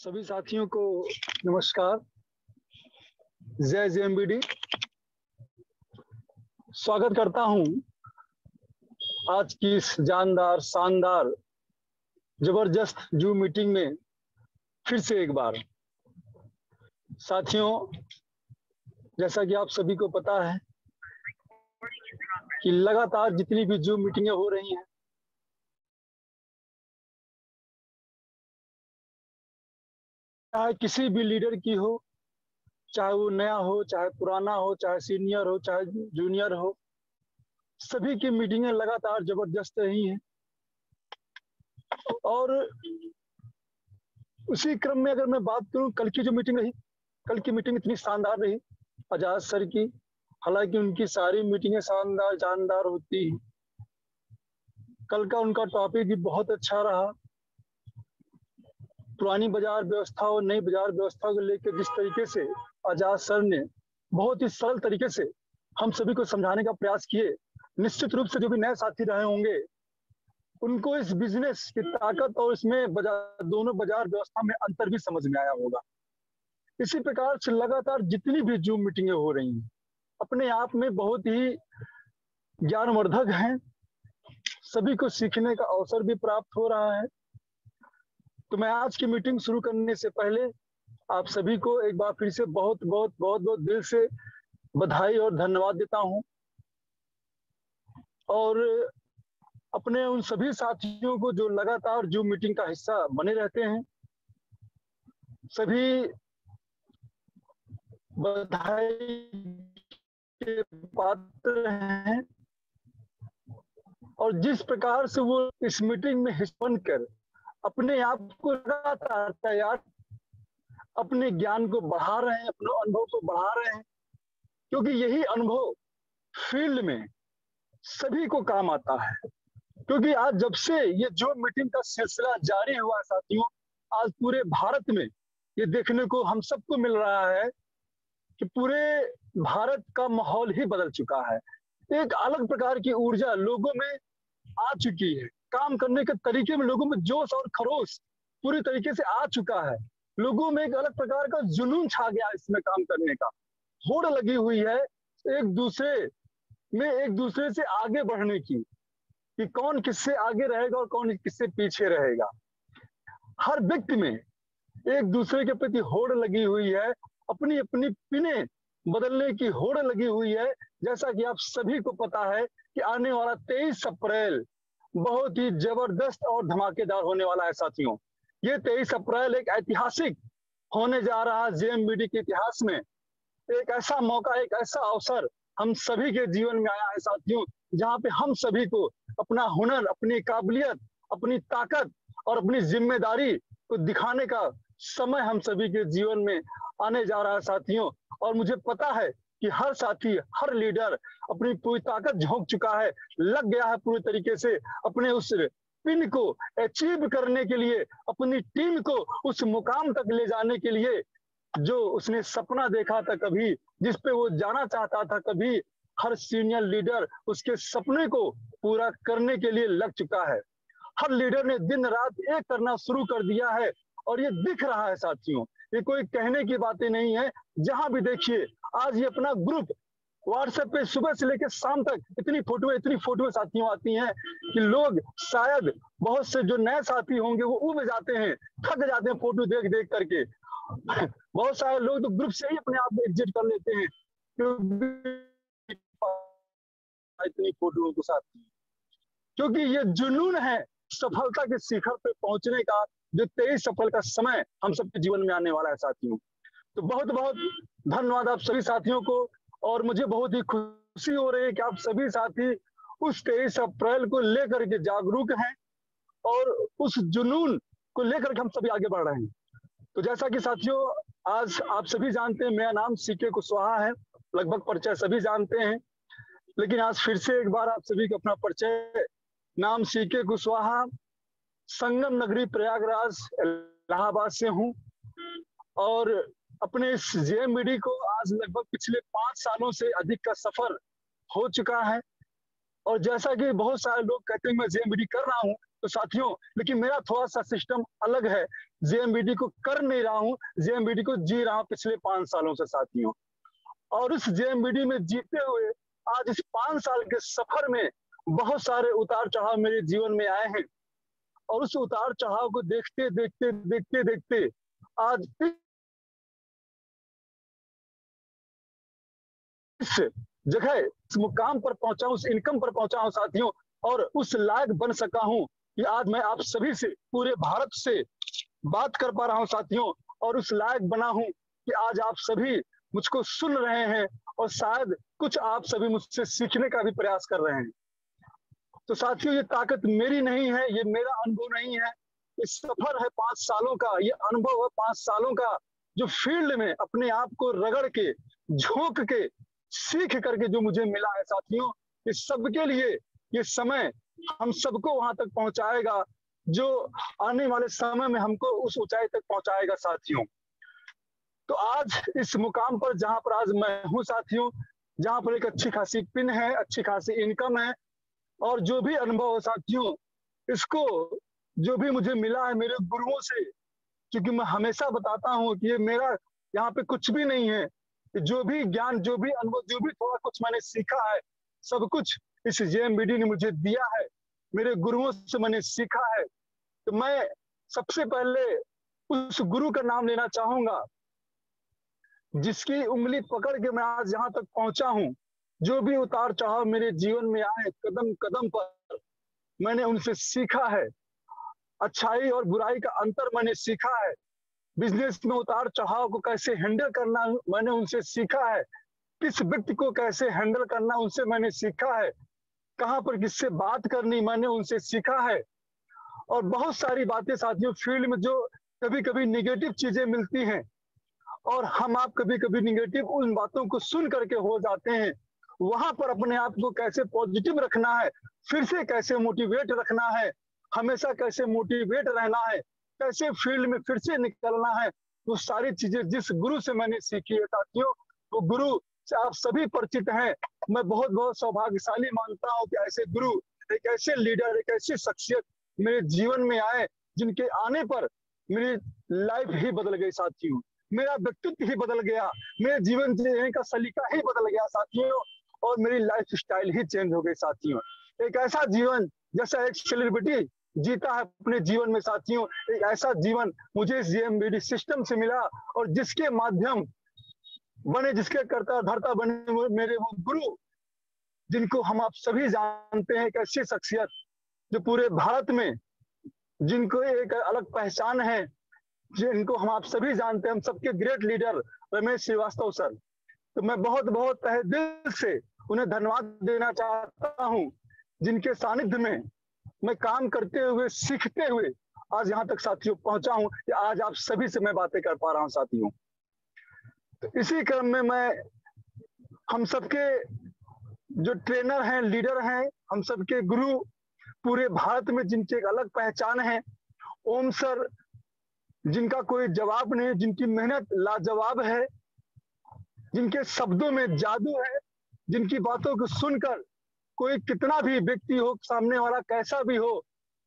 सभी साथियों को नमस्कार। जय जेएमबीडी। स्वागत करता हूं आज की इस जानदार शानदार जबरदस्त जूम मीटिंग में फिर से एक बार। साथियों, जैसा कि आप सभी को पता है कि लगातार जितनी भी जूम मीटिंगें हो रही हैं, चाहे किसी भी लीडर की हो, चाहे वो नया हो, चाहे पुराना हो, चाहे सीनियर हो, चाहे जूनियर हो, सभी की मीटिंगें लगातार जबरदस्त रही हैं। और उसी क्रम में अगर मैं बात करूं, कल की जो मीटिंग रही, कल की मीटिंग इतनी शानदार रही आजाद सर की। हालांकि उनकी सारी मीटिंगें शानदार जानदार होती हैं, कल का उनका टॉपिक भी बहुत अच्छा रहा। पुरानी बाजार व्यवस्था और नई बाजार व्यवस्था को लेकर जिस तरीके से आजाद सर ने बहुत ही सरल तरीके से हम सभी को समझाने का प्रयास किए, निश्चित रूप से जो भी नए साथी रहे होंगे उनको इस बिजनेस की ताकत और इसमें दोनों बाजार व्यवस्था में अंतर भी समझ में आया होगा। इसी प्रकार से लगातार जितनी भी जूम मीटिंगें हो रही हैं अपने आप में बहुत ही ज्ञानवर्धक हैं, सभी को सीखने का अवसर भी प्राप्त हो रहा है। तो मैं आज की मीटिंग शुरू करने से पहले आप सभी को एक बार फिर से बहुत बहुत बहुत बहुत दिल से बधाई और धन्यवाद देता हूं। और अपने उन सभी साथियों को जो लगातार जूम मीटिंग का हिस्सा बने रहते हैं, सभी बधाई के पात्र हैं। और जिस प्रकार से वो इस मीटिंग में हिस्सा बनकर अपने आप को लगातार तैयार, अपने ज्ञान को बढ़ा रहे हैं, अपने अनुभव को बढ़ा रहे हैं, क्योंकि यही अनुभव फील्ड में सभी को काम आता है। क्योंकि आज जब से ये जो मीटिंग का सिलसिला जारी हुआ है साथियों, आज पूरे भारत में ये देखने को हम सबको मिल रहा है कि पूरे भारत का माहौल ही बदल चुका है। एक अलग प्रकार की ऊर्जा लोगों में आ चुकी है, काम करने के तरीके में लोगों में जोश और खरोश पूरी तरीके से आ चुका है। लोगों में एक अलग प्रकार का जुनून छा गया, इसमें काम करने का होड़ लगी हुई है, एक दूसरे से आगे बढ़ने की, कि कौन किससे आगे रहेगा और कौन किससे पीछे रहेगा। हर व्यक्ति में एक दूसरे के प्रति होड़ लगी हुई है, अपनी अपनी पिने बदलने की होड़ लगी हुई है। जैसा कि आप सभी को पता है कि आने वाला 23 अप्रैल बहुत ही जबरदस्त और धमाकेदार होने वाला है साथियों। ये 23 अप्रैल एक ऐतिहासिक होने जा रहा है जेएमबीडी के इतिहास में। एक ऐसा मौका, एक ऐसा अवसर हम सभी के जीवन में आया है साथियों, जहां पे हम सभी को अपना हुनर, अपनी काबिलियत, अपनी ताकत और अपनी जिम्मेदारी को दिखाने का समय हम सभी के जीवन में आने जा रहा है साथियों। और मुझे पता है कि हर साथी, हर लीडर अपनी पूरी ताकत झोंक चुका है, लग गया है पूरी तरीके से अपने उस पिन को अचीव करने के लिए, अपनी टीम को उस मुकाम तक ले जाने के लिए जो उसने सपना देखा था कभी, जिस पे वो जाना चाहता था कभी। हर सीनियर लीडर उसके सपने को पूरा करने के लिए लग चुका है। हर लीडर ने दिन रात एक करना शुरू कर दिया है और ये दिख रहा है साथियों। ये कोई कहने की बातें नहीं है। जहां भी देखिए आज ये अपना ग्रुप व्हाट्सएप पे सुबह से लेकर शाम तक इतनी फोटो साथियों आती हैं कि लोग शायद बहुत से जो नए साथी होंगे वो उब जाते हैं, थक जाते हैं फोटो देख देख करके। बहुत सारे लोग तो ग्रुप से ही अपने आप को एग्जिट कर लेते हैं इतनी फोटोओं के साथ, क्योंकि ये जुनून है सफलता के शिखर पे पहुंचने का, जो 23 अप्रैल का समय हम सबके जीवन में आने वाला है साथियों। तो बहुत बहुत धन्यवाद आप सभी साथियों को। और मुझे बहुत ही खुशी हो रही है कि आप सभी साथी उस 23 अप्रैल को लेकर के जागरूक हैं और उस जुनून को लेकर के हम सभी आगे बढ़ रहे हैं। तो जैसा कि साथियों आज आप सभी जानते हैं, मेरा नाम सीके कुशवाहा है, लगभग परिचय सभी जानते हैं, लेकिन आज फिर से एक बार आप सभी को अपना परिचय। नाम सीके कुशवाहा, संगम नगरी प्रयागराज इलाहाबाद से हूं और अपने इस जेएमबीडी को आज लगभग पिछले 5 सालों से अधिक का सफर हो चुका है। और जैसा कि बहुत सारे लोग कहते हैं मैं जेएमबीडी कर रहा हूं, तो साथियों, लेकिन मेरा थोड़ा सा सिस्टम अलग है। जेएमबीडी को कर नहीं रहा हूँ, जेएमबीडी को जी रहा हूँ पिछले 5 सालों से साथियों। और उस जेएमबीडी में जीते हुए आज इस 5 साल के सफर में बहुत सारे उतार चढ़ाव मेरे जीवन में आए हैं। और उस उतार चढ़ाव को देखते देखते देखते देखते आज इस जगह, इस मुकाम पर पहुंचा हूं, उस इनकम पर पहुंचा हूं साथियों, और उस लायक बन सका हूं कि आज मैं आप सभी से, पूरे भारत से बात कर पा रहा हूं साथियों। और उस लायक बना हूं कि आज आप सभी मुझको सुन रहे हैं और शायद कुछ आप सभी मुझसे सीखने का भी प्रयास कर रहे हैं। तो साथियों, ये ताकत मेरी नहीं है, ये मेरा अनुभव नहीं है, ये सफर है 5 सालों का, ये अनुभव है 5 सालों का, जो फील्ड में अपने आप को रगड़ के, झोंक के, सीख करके जो मुझे मिला है साथियों। इस सबके लिए ये समय हम सबको वहां तक पहुंचाएगा जो आने वाले समय में हमको उस ऊंचाई तक पहुंचाएगा साथियों। तो आज इस मुकाम पर जहां पर आज मैं हूं साथियों, जहां पर एक अच्छी खासी पिन है, अच्छी खासी इनकम है, और जो भी अनुभव है साथियों, इसको जो भी मुझे मिला है मेरे गुरुओं से, क्योंकि मैं हमेशा बताता हूं कि ये मेरा यहाँ पे कुछ भी नहीं है। जो भी ज्ञान, जो भी अनुभव, जो भी थोड़ा कुछ मैंने सीखा है, सब कुछ इस जेएमबीडी ने मुझे दिया है, मेरे गुरुओं से मैंने सीखा है। तो मैं सबसे पहले उस गुरु का नाम लेना चाहूंगा जिसकी उंगली पकड़ के मैं आज यहाँ तक पहुंचा हूं। जो भी उतार चढ़ाव मेरे जीवन में आए, कदम कदम पर मैंने उनसे सीखा है। अच्छाई और बुराई का अंतर मैंने सीखा है। बिजनेस में उतार चढ़ाव को कैसे हैंडल करना मैंने उनसे सीखा है। किस व्यक्ति को कैसे हैंडल करना उनसे मैंने सीखा है। कहाँ पर किससे बात करनी मैंने उनसे सीखा है। और बहुत सारी बातें साथियों फील्ड में जो कभी कभी निगेटिव चीजें मिलती हैं, और हम आप कभी कभी निगेटिव उन बातों को सुन करके हो जाते हैं, वहां पर अपने आप को कैसे पॉजिटिव रखना है, फिर से कैसे मोटिवेट रखना है, हमेशा कैसे मोटिवेट रहना है, कैसे फील्ड में फिर से निकलना है, वो सारी चीजें जिस गुरु से मैंने सीखी है साथियों, वो गुरु से आप सभी परिचित हैं। मैं बहुत बहुत सौभाग्यशाली मानता हूँ कि ऐसे गुरु, एक ऐसे लीडर, एक ऐसी शख्सियत मेरे जीवन में आए जिनके आने पर मेरी लाइफ ही बदल गई साथियों, मेरा व्यक्तित्व ही बदल गया, मेरे जीवन जीने का सलीका ही बदल गया साथियों, और मेरी लाइफ स्टाइल ही चेंज हो गई साथियों। एक ऐसा जीवन जैसा एक सेलिब्रिटी जीता है अपने जीवन में साथियों, एक ऐसा जीवन मुझे जेएमबीडी सिस्टम से मिला, और जिसके माध्यम बने, जिसके करता धरता बने मेरे वो गुरु, जिनको हम आप सभी जानते हैं, एक ऐसी शख्सियत जो पूरे भारत में, जिनको एक अलग पहचान है, जिनको हम आप सभी जानते हैं, हम सबके great leader Ramesh Shrivastava sir. तो मैं बहुत बहुत तहे दिल से उन्हें धन्यवाद देना चाहता हूं, जिनके सानिध्य में मैं काम करते हुए, सीखते हुए आज यहाँ तक साथियों पहुंचा हूं कि आज आप सभी से मैं बातें कर पा रहा हूं साथियों। तो इसी क्रम में मैं हम सबके जो ट्रेनर हैं, लीडर हैं, हम सबके गुरु पूरे भारत में, जिनकी एक अलग पहचान है, ओम सर, जिनका कोई जवाब नहीं, जिनकी मेहनत लाजवाब है, जिनके शब्दों में जादू है, जिनकी बातों को सुनकर कोई कितना भी व्यक्ति हो, सामने वाला कैसा भी हो,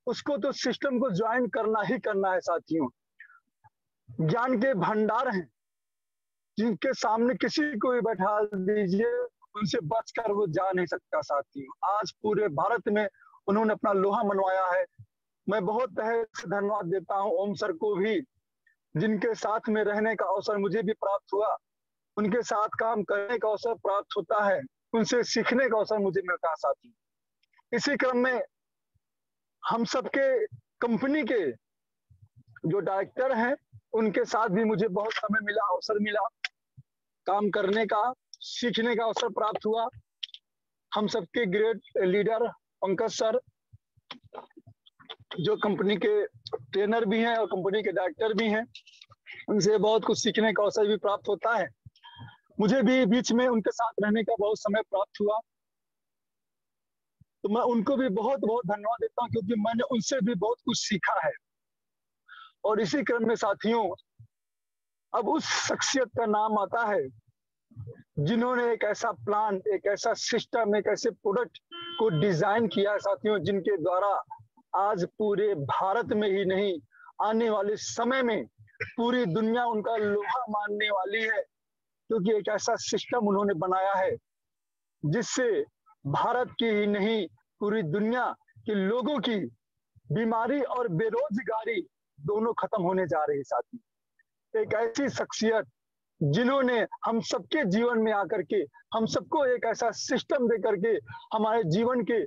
उसको तो सिस्टम को ज्वाइन करना ही करना है साथियों। ज्ञान के भंडार हैं, जिनके सामने किसी को भी बैठा दीजिए, उनसे बचकर वो जा नहीं सकता साथियों। आज पूरे भारत में उन्होंने अपना लोहा मनवाया है। मैं बहुत तहे से धन्यवाद देता हूं ओम सर को भी, जिनके साथ में रहने का अवसर मुझे भी प्राप्त हुआ, उनके साथ काम करने का अवसर प्राप्त होता है, उनसे सीखने का अवसर मुझे मिलता है साथी। इसी क्रम में हम सबके कंपनी के जो डायरेक्टर हैं, उनके साथ भी मुझे बहुत समय मिला, अवसर मिला, काम करने का, सीखने का अवसर प्राप्त हुआ। हम सबके ग्रेट लीडर पंकज सर, जो कंपनी के ट्रेनर भी हैं और कंपनी के डायरेक्टर भी हैं, उनसे बहुत कुछ सीखने का अवसर भी प्राप्त होता है। मुझे भी बीच में उनके साथ रहने का बहुत समय प्राप्त हुआ, तो मैं उनको भी बहुत बहुत धन्यवाद देता हूं, क्योंकि मैंने उनसे भी बहुत कुछ सीखा है। और इसी क्रम में साथियों, अब उस शख्सियत का नाम आता है जिन्होंने एक ऐसा प्लान, एक ऐसा सिस्टम, एक ऐसे प्रोडक्ट को डिजाइन किया है साथियों, जिनके द्वारा आज पूरे भारत में ही नहीं, आने वाले समय में पूरी दुनिया उनका लोहा मानने वाली है, क्योंकि एक ऐसा सिस्टम उन्होंने बनाया है जिससे भारत की ही नहीं पूरी दुनिया के लोगों की बीमारी और बेरोजगारी दोनों खत्म होने जा रही। साथी, एक ऐसी शख्सियत जिन्होंने हम सबके जीवन में आकर के हम सबको एक ऐसा सिस्टम दे करके हमारे जीवन के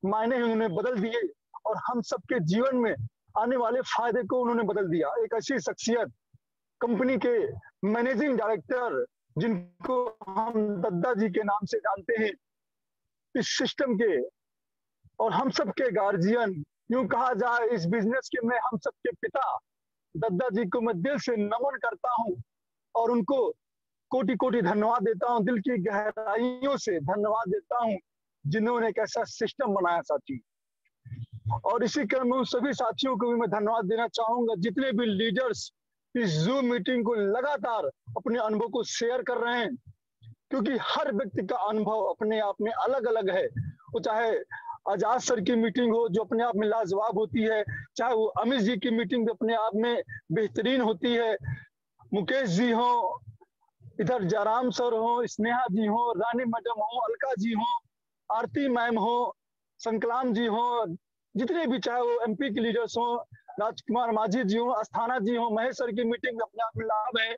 मायने उन्होंने बदल दिए और हम सबके जीवन में आने वाले फायदे को उन्होंने बदल दिया। एक ऐसी शख्सियत, कंपनी के मैनेजिंग डायरेक्टर, जिनको हम दद्दा जी के नाम से जानते हैं, इस सिस्टम के और हम सबके गार्जियन, यूं कहा जाए इस बिजनेस के मैं हम सबके पिता दद्दा जी को मैं दिल से नमन करता हूं और उनको कोटि कोटि धन्यवाद देता हूं, दिल की गहराइयों से धन्यवाद देता हूं, जिन्होंने एक ऐसा सिस्टम बनाया। साथी, और इसी क्रम में उन सभी साथियों को भी मैं धन्यवाद देना चाहूंगा, जितने भी लीडर्स इस जूम मीटिंग को लगातार अपने अनुभव को शेयर कर रहे हैं, क्योंकि हर व्यक्ति का अनुभव अपने आप में अलग अलग है। वो चाहे आजाद सर की मीटिंग हो जो अपने आप में लाजवाब होती है, चाहे वो अमित जी की मीटिंग अपने आप में बेहतरीन होती है, मुकेश जी हो, इधर जयराम सर हो, स्नेहा जी हो, रानी मैडम हो, अलका जी हो, आरती मैम हो, संकलाम जी हो, जितने भी चाहे वो एमपी के लीडर्स हो, राजकुमार माझी जी हो, अस्थाना जी हो, महेश सर की मीटिंग अपने आप में लाभ है,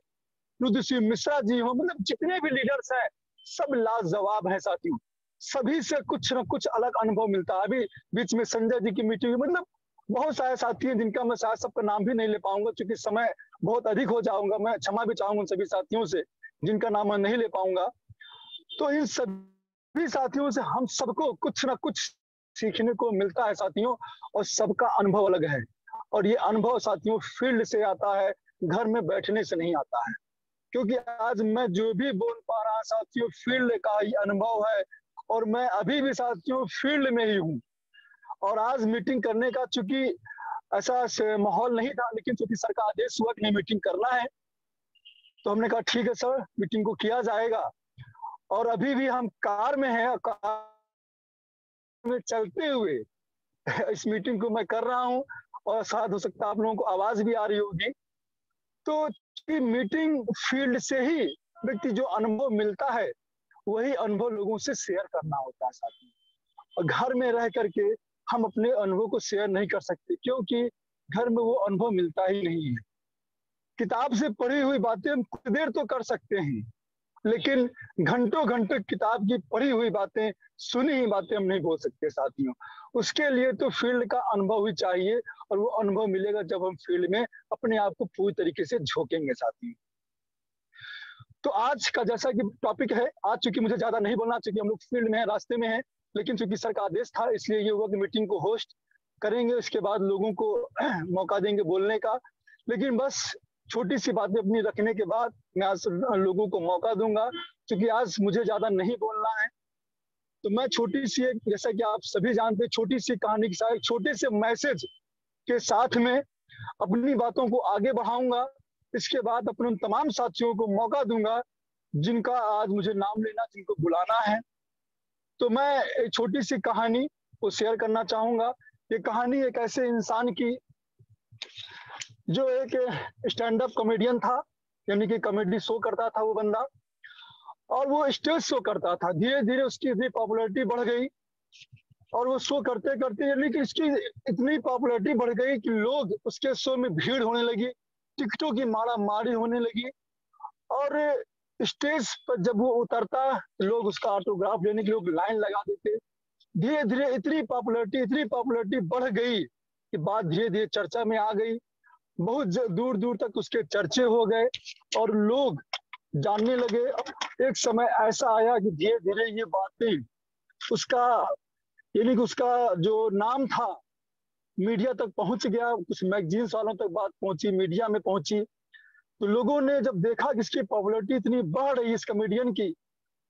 रुद्र मिश्रा जी हो, मतलब जितने भी लीडर्स हैं सब लाजवाब है। साथियों, सभी से कुछ न कुछ अलग अनुभव मिलता है। अभी बीच में संजय जी की मीटिंग, मतलब बहुत सारे साथी हैं जिनका मैं शायद सबका नाम भी नहीं ले पाऊंगा, क्योंकि समय बहुत अधिक हो जाऊंगा। मैं क्षमा भी चाहूंगा उन सभी साथियों से जिनका नाम मैं नहीं ले पाऊंगा। तो इन सभी साथियों से हम सबको कुछ ना कुछ सीखने को मिलता है साथियों, और सबका अनुभव अलग है। और ये अनुभव साथियों फील्ड से आता है, घर में बैठने से नहीं आता है। क्योंकि आज मैं जो भी बोल पा रहा साथियों, फील्ड का ही अनुभव है, और मैं अभी भी साथियों फील्ड में ही हूँ। और आज मीटिंग करने का चूंकि ऐसा माहौल नहीं था, लेकिन चूंकि सर का आदेश हुआ कि नहीं मीटिंग करना है, तो हमने कहा ठीक है सर, मीटिंग को किया जाएगा। और अभी भी हम कार में हैं, कार में चलते हुए इस मीटिंग को मैं कर रहा हूँ, और शायद हो सकता है आप लोगों को आवाज भी आ रही होगी। तो मीटिंग फील्ड से ही व्यक्ति जो अनुभव मिलता है, वही अनुभव लोगों से शेयर करना होता है साथी। और घर में रह करके हम अपने अनुभव को शेयर नहीं कर सकते, क्योंकि घर में वो अनुभव मिलता ही नहीं है। किताब से पढ़ी हुई बातें हम कुछ देर तो कर सकते हैं, लेकिन घंटों घंटों किताब की पढ़ी हुई बातें, सुनी हुई बातें हम नहीं बोल सकते साथियों। उसके लिए तो फील्ड का अनुभव ही चाहिए, और वो अनुभव मिलेगा जब हम फील्ड में अपने आप को पूरी तरीके से झोंकेंगे साथियों। तो आज का जैसा कि टॉपिक है, आज चूंकि मुझे ज्यादा नहीं बोलना, चूंकि हम लोग फील्ड में है, रास्ते में है, लेकिन चूंकि सर का आदेश था, इसलिए ये हुआ कि मीटिंग को होस्ट करेंगे, उसके बाद लोगों को मौका देंगे बोलने का। लेकिन बस छोटी सी बातें अपनी रखने के बाद मैं आज लोगों को मौका दूंगा, क्योंकि आज मुझे ज्यादा नहीं बोलना है। तो मैं छोटी सी एक, जैसा कि आप सभी जानते हैं, छोटी सी कहानी के साथ, छोटे से मैसेज के साथ में अपनी बातों को आगे बढ़ाऊंगा। इसके बाद अपने उन तमाम साथियों को मौका दूंगा जिनका आज मुझे नाम लेना, जिनको बुलाना है। तो मैं एक छोटी सी कहानी को शेयर करना चाहूंगा। ये कहानी एक ऐसे इंसान की जो एक स्टैंड अप कॉमेडियन था, यानी कि कॉमेडी शो करता था वो बंदा, और वो स्टेज शो करता था। धीरे धीरे उसकी इतनी पॉपुलैरिटी बढ़ गई, और वो शो करते करते यानी कि इसकी इतनी पॉपुलैरिटी बढ़ गई कि लोग उसके शो में भीड़ होने लगी, टिकटों की मारा मारी होने लगी। और स्टेज पर जब वो उतरता, लोग उसका ऑटोग्राफ लेने के लिए लाइन लगा देते। धीरे धीरे इतनी पॉपुलैरिटी बढ़ गई कि बात धीरे धीरे चर्चा में आ गई। बहुत दूर दूर तक उसके चर्चे हो गए और लोग जानने लगे। एक समय ऐसा आया कि धीरे धीरे ये बातें उसका, यानी कि उसका जो नाम था मीडिया तक पहुंच गया, कुछ मैगजीन्स वालों तक बात पहुंची, मीडिया में पहुंची। तो लोगों ने जब देखा कि इसकी पॉपुलैरिटी इतनी बढ़ रही है इस कॉमेडियन की,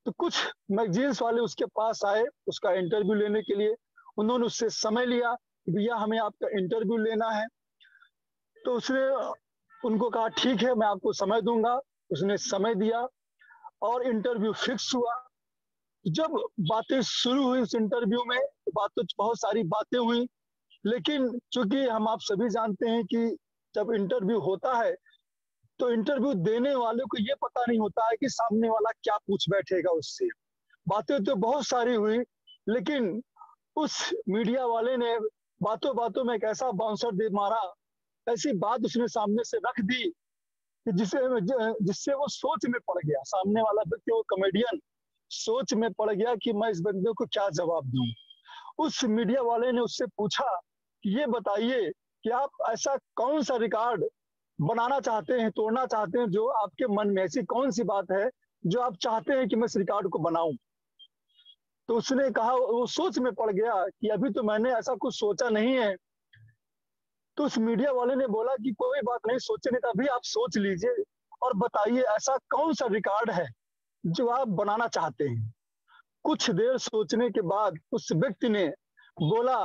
तो कुछ मैगजीन्स वाले उसके पास आए उसका इंटरव्यू लेने के लिए। उन्होंने उससे समय लिया कि भैया हमें आपका इंटरव्यू लेना है। तो उसने उनको कहा ठीक है, मैं आपको समय दूंगा। उसने समय दिया और इंटरव्यू फिक्स हुआ। जब बातें शुरू हुई उस इंटरव्यू में, बातों बहुत सारी बातें हुई, लेकिन चूंकि हम आप सभी जानते हैं कि जब इंटरव्यू होता है तो इंटरव्यू देने वाले को ये पता नहीं होता है कि सामने वाला क्या पूछ बैठेगा उससे। बातें तो बहुत सारी हुई, लेकिन उस मीडिया वाले ने बातों बातों में एक ऐसा बाउंसर दे मारा, ऐसी बात उसने सामने से रख दी कि जिससे वो सोच में पड़ गया। सामने वाला व्यक्ति, वो कॉमेडियन, सोच में पड़ गया कि मैं इस बंदे को क्या जवाब दूं। उस मीडिया वाले ने उससे पूछा कि ये बताइए कि आप ऐसा कौन सा रिकॉर्ड बनाना चाहते हैं, तोड़ना चाहते हैं, जो आपके मन में ऐसी कौन सी बात है जो आप चाहते हैं कि मैं इस रिकॉर्ड को बनाऊं। तो उसने कहा, वो सोच में पड़ गया कि अभी तो मैंने ऐसा कुछ सोचा नहीं है। तो उस मीडिया वाले ने बोला कि कोई बात नहीं, सोचे नहीं तो अभी आप सोच लीजिए और बताइए ऐसा कौन सा रिकॉर्ड है जो आप बनाना चाहते हैं। कुछ देर सोचने के बाद उस व्यक्ति ने बोला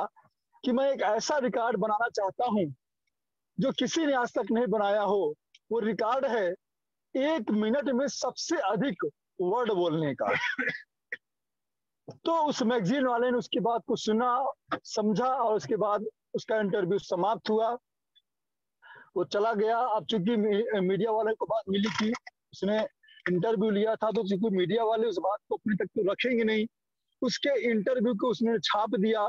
कि मैं एक ऐसा रिकॉर्ड बनाना चाहता हूं जो किसी ने आज तक नहीं बनाया हो। वो रिकॉर्ड है 1 मिनट में सबसे अधिक वर्ड बोलने का। तो उस मैगजीन वाले ने उसकी बात को सुना, समझा और उसके बाद उसका इंटरव्यू समाप्त हुआ। वो चला गया। अब चूंकि मीडिया वाले को बात मिली थी, उसने इंटरव्यू लिया था, तो चूंकि मीडिया वाले उस बात को अपने तक तो रखेंगे नहीं, उसके इंटरव्यू को उसने छाप दिया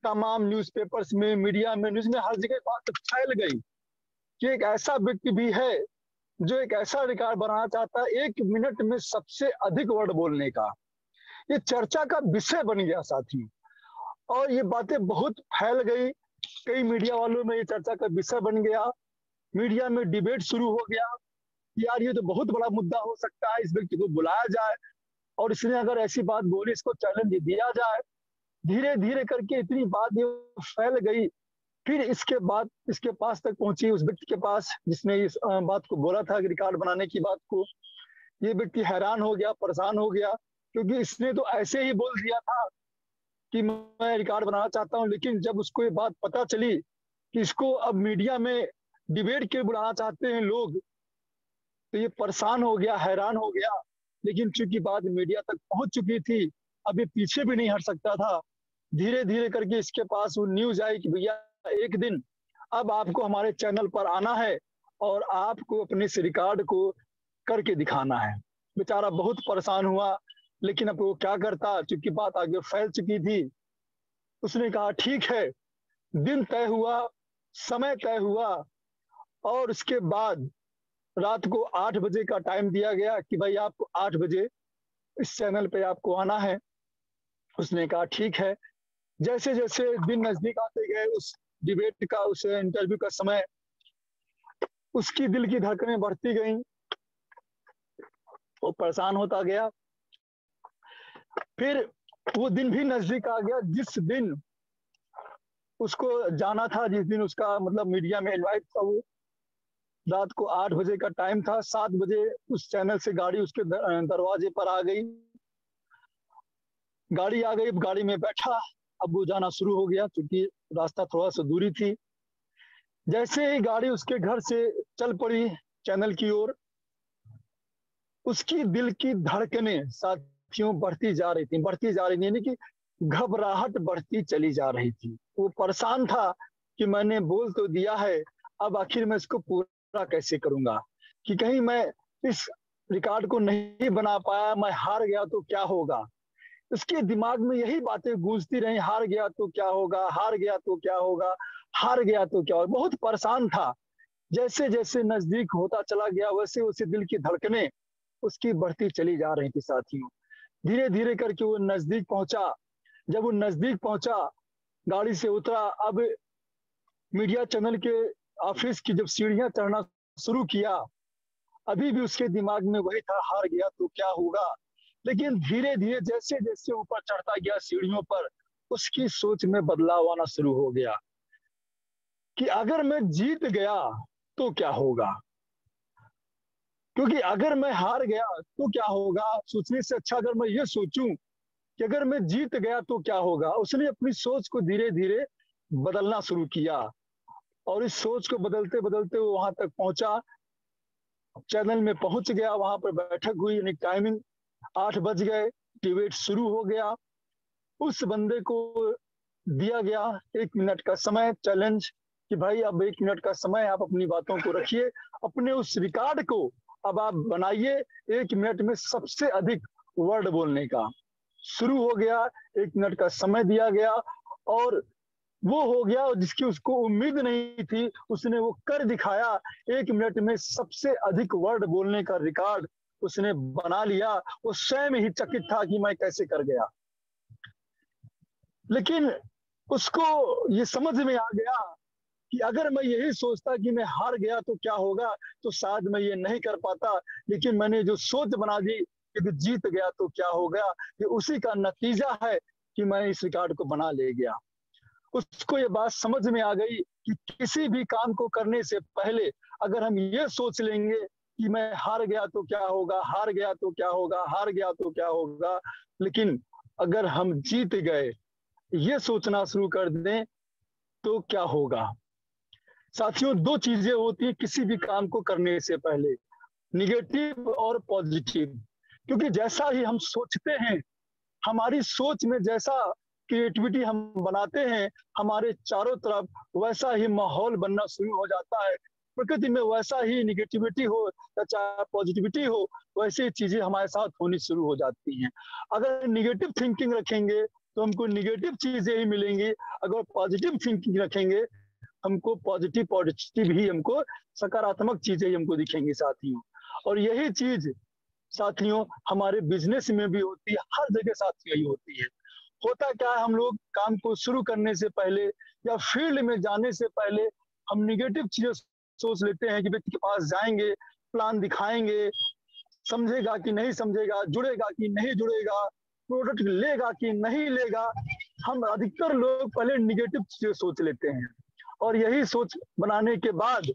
तमाम न्यूज़पेपर्स में, मीडिया में, न्यूज में, हर जगह बात फैल गई कि एक ऐसा व्यक्ति भी है जो एक ऐसा रिकॉर्ड बनाना चाहता है 1 मिनट में सबसे अधिक वर्ड बोलने का। ये चर्चा का विषय बन गया साथी, और ये बातें बहुत फैल गई। कई मीडिया वालों में ये चर्चा का विषय बन गया। मीडिया में डिबेट शुरू हो गया, यार ये तो बहुत बड़ा मुद्दा हो सकता है, इस व्यक्ति को बुलाया जाए और इसने अगर ऐसी बात बोली, इसको चैलेंज दिया जाए। धीरे धीरे करके इतनी बात ये फैल गई। फिर इसके बाद इसके पास तक पहुंची, उस व्यक्ति के पास जिसने इस बात को बोला था कि रिकॉर्ड बनाने की बात को। ये व्यक्ति हैरान हो गया, परेशान हो गया, क्योंकि इसने तो ऐसे ही बोल दिया था कि मैं रिकॉर्ड बनाना चाहता हूं। लेकिन जब उसको ये बात पता चली कि इसको अब मीडिया में डिबेट के बुलाना चाहते हैं लोग, तो ये परेशान हो गया, हैरान हो गया। लेकिन चूंकि बात मीडिया तक पहुंच चुकी थी, अब ये पीछे भी नहीं हट सकता था। धीरे धीरे करके इसके पास वो न्यूज आई कि भैया एक दिन अब आपको हमारे चैनल पर आना है और आपको अपने इस रिकॉर्ड को करके दिखाना है। बेचारा बहुत परेशान हुआ, लेकिन अब वो क्या करता, चूंकि बात आगे फैल चुकी थी। उसने कहा ठीक है। दिन तय हुआ, समय तय हुआ, और उसके बाद रात को 8 बजे का टाइम दिया गया कि भाई आपको 8 बजे इस चैनल पे आपको आना है। उसने कहा ठीक है। जैसे जैसे दिन नजदीक आते गए, उस डिबेट का, उस इंटरव्यू का समय, उसकी दिल की धड़कनें बढ़ती गईं, वो परेशान होता गया। फिर वो दिन भी नजदीक आ गया जिस दिन उसको जाना था, जिस दिन उसका मतलब मीडिया में इनवाइट था। वो रात को 8 बजे का टाइम था। 7 बजे उस चैनल से गाड़ी उसके दरवाजे पर आ गई। गाड़ी आ गई, गाड़ी में बैठा, अब वो जाना शुरू हो गया, क्योंकि रास्ता थोड़ा सा दूरी थी। जैसे ही गाड़ी उसके घर से चल पड़ी चैनल की ओर, उसकी दिल की धड़कनें साथियों बढ़ती जा रही थी, बढ़ती जा रही थी, यानी कि घबराहट बढ़ती चली जा रही थी। वो परेशान था कि मैंने बोल तो दिया है, अब आखिर मैं इसको पूरा कैसे करूंगा, कि कहीं मैं इस रिकॉर्ड को नहीं बना पाया, मैं हार गया तो क्या होगा। उसके दिमाग में यही बातें गूंजती रही, हार गया तो क्या होगा, हार गया तो क्या होगा, हार गया तो क्या होगा। बहुत परेशान था। जैसे जैसे नजदीक होता चला गया, वैसे वैसे दिल की धड़कनें उसकी बढ़ती चली जा रही थी साथियों। धीरे धीरे करके वो नजदीक पहुंचा। जब वो नजदीक पहुंचा, गाड़ी से उतरा। अब मीडिया चैनल के ऑफिस की जब सीढ़ियां चढ़ना शुरू किया, अभी भी उसके दिमाग में वही था, हार गया तो क्या होगा। लेकिन धीरे धीरे जैसे जैसे ऊपर चढ़ता गया सीढ़ियों पर, उसकी सोच में बदलाव आना शुरू हो गया कि अगर मैं जीत गया तो क्या होगा, क्योंकि अगर मैं हार गया तो क्या होगा। सोचने से अच्छा अगर मैं ये सोचूं कि अगर मैं जीत गया तो क्या होगा। उसने अपनी सोच को धीरे धीरे बदलना शुरू किया, और इस सोच को बदलते बदलते वो वहां तक पहुंचा, चैनल में पहुंच गया। वहां पर बैठक हुई, यानी टाइमिंग 8 बज गए, डिबेट शुरू हो गया। उस बंदे को दिया गया 1 मिनट का समय चैलेंज कि भाई अब 1 मिनट का समय आप अपनी बातों को रखिए, अपने उस रिकॉर्ड को अब आप बनाइए 1 मिनट में सबसे अधिक वर्ड बोलने का। शुरू हो गया, 1 मिनट का समय दिया गया और वो हो गया और जिसकी उसको उम्मीद नहीं थी उसने वो कर दिखाया। 1 मिनट में सबसे अधिक वर्ड बोलने का रिकॉर्ड उसने बना लिया। वो स्वयं ही चकित था कि मैं कैसे कर गया, लेकिन उसको ये समझ में आ गया कि अगर मैं यही सोचता कि मैं हार गया तो क्या होगा, तो शायद मैं ये नहीं कर पाता। लेकिन मैंने जो सोच बना दी कि जीत गया तो क्या होगा, ये उसी का नतीजा है कि मैं इस रिकॉर्ड को बना ले गया। उसको ये बात समझ में आ गई कि किसी भी काम को करने से पहले अगर हम ये सोच लेंगे कि मैं हार गया तो क्या होगा, हार गया तो क्या होगा, हार गया तो क्या होगा, लेकिन अगर हम जीत गए ये सोचना शुरू कर दें तो क्या होगा। साथियों, दो चीजें होती है किसी भी काम को करने से पहले, निगेटिव और पॉजिटिव। क्योंकि जैसा ही हम सोचते हैं, हमारी सोच में जैसा क्रिएटिविटी हम बनाते हैं, हमारे चारों तरफ वैसा ही माहौल बनना शुरू हो जाता है। प्रकृति में वैसा ही निगेटिविटी हो या चाहे पॉजिटिविटी हो, वैसी चीजें हमारे साथ होनी शुरू हो जाती हैं। अगर निगेटिव थिंकिंग रखेंगे तो हमको निगेटिव चीजें ही मिलेंगी, अगर पॉजिटिव थिंकिंग रखेंगे हमको पॉजिटिव पॉजिटिव ही हमको सकारात्मक चीजें हमको दिखेंगी साथियों। और यही चीज साथियों हमारे बिजनेस में भी होती है, हर जगह साथियों यही होती है। होता क्या है, हम लोग काम को शुरू करने से पहले या फील्ड में जाने से पहले हम निगेटिव चीजें सोच लेते हैं कि व्यक्ति के पास जाएंगे, प्लान दिखाएंगे, समझेगा कि नहीं समझेगा, जुड़ेगा कि नहीं जुड़ेगा, प्रोडक्ट लेगा कि नहीं लेगा। हम अधिकतर लोग पहले निगेटिव चीजें सोच लेते हैं और यही सोच बनाने के बाद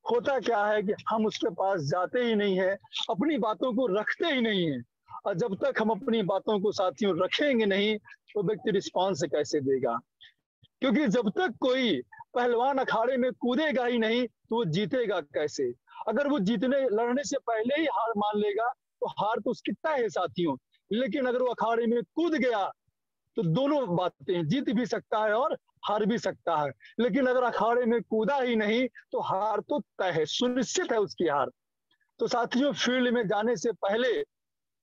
होता क्या है कि हम उसके पास जाते ही नहीं है, अपनी बातों को रखते ही नहीं है। और जब तक हम अपनी बातों को साथियों रखेंगे नहीं तो व्यक्ति रिस्पॉन्स कैसे देगा। क्योंकि जब तक कोई पहलवान अखाड़े में कूदेगा ही नहीं तो वो जीतेगा कैसे। अगर वो जीतने लड़ने से पहले ही हार मान लेगा तो हार तो उसकी तय है साथियों। लेकिन अगर वो अखाड़े में कूद गया तो दोनों बातें, जीत भी सकता है और हार भी सकता है। लेकिन अगर अखाड़े में कूदा ही नहीं तो हार तो तय है, सुनिश्चित है उसकी हार। तो साथियों, फील्ड में जाने से पहले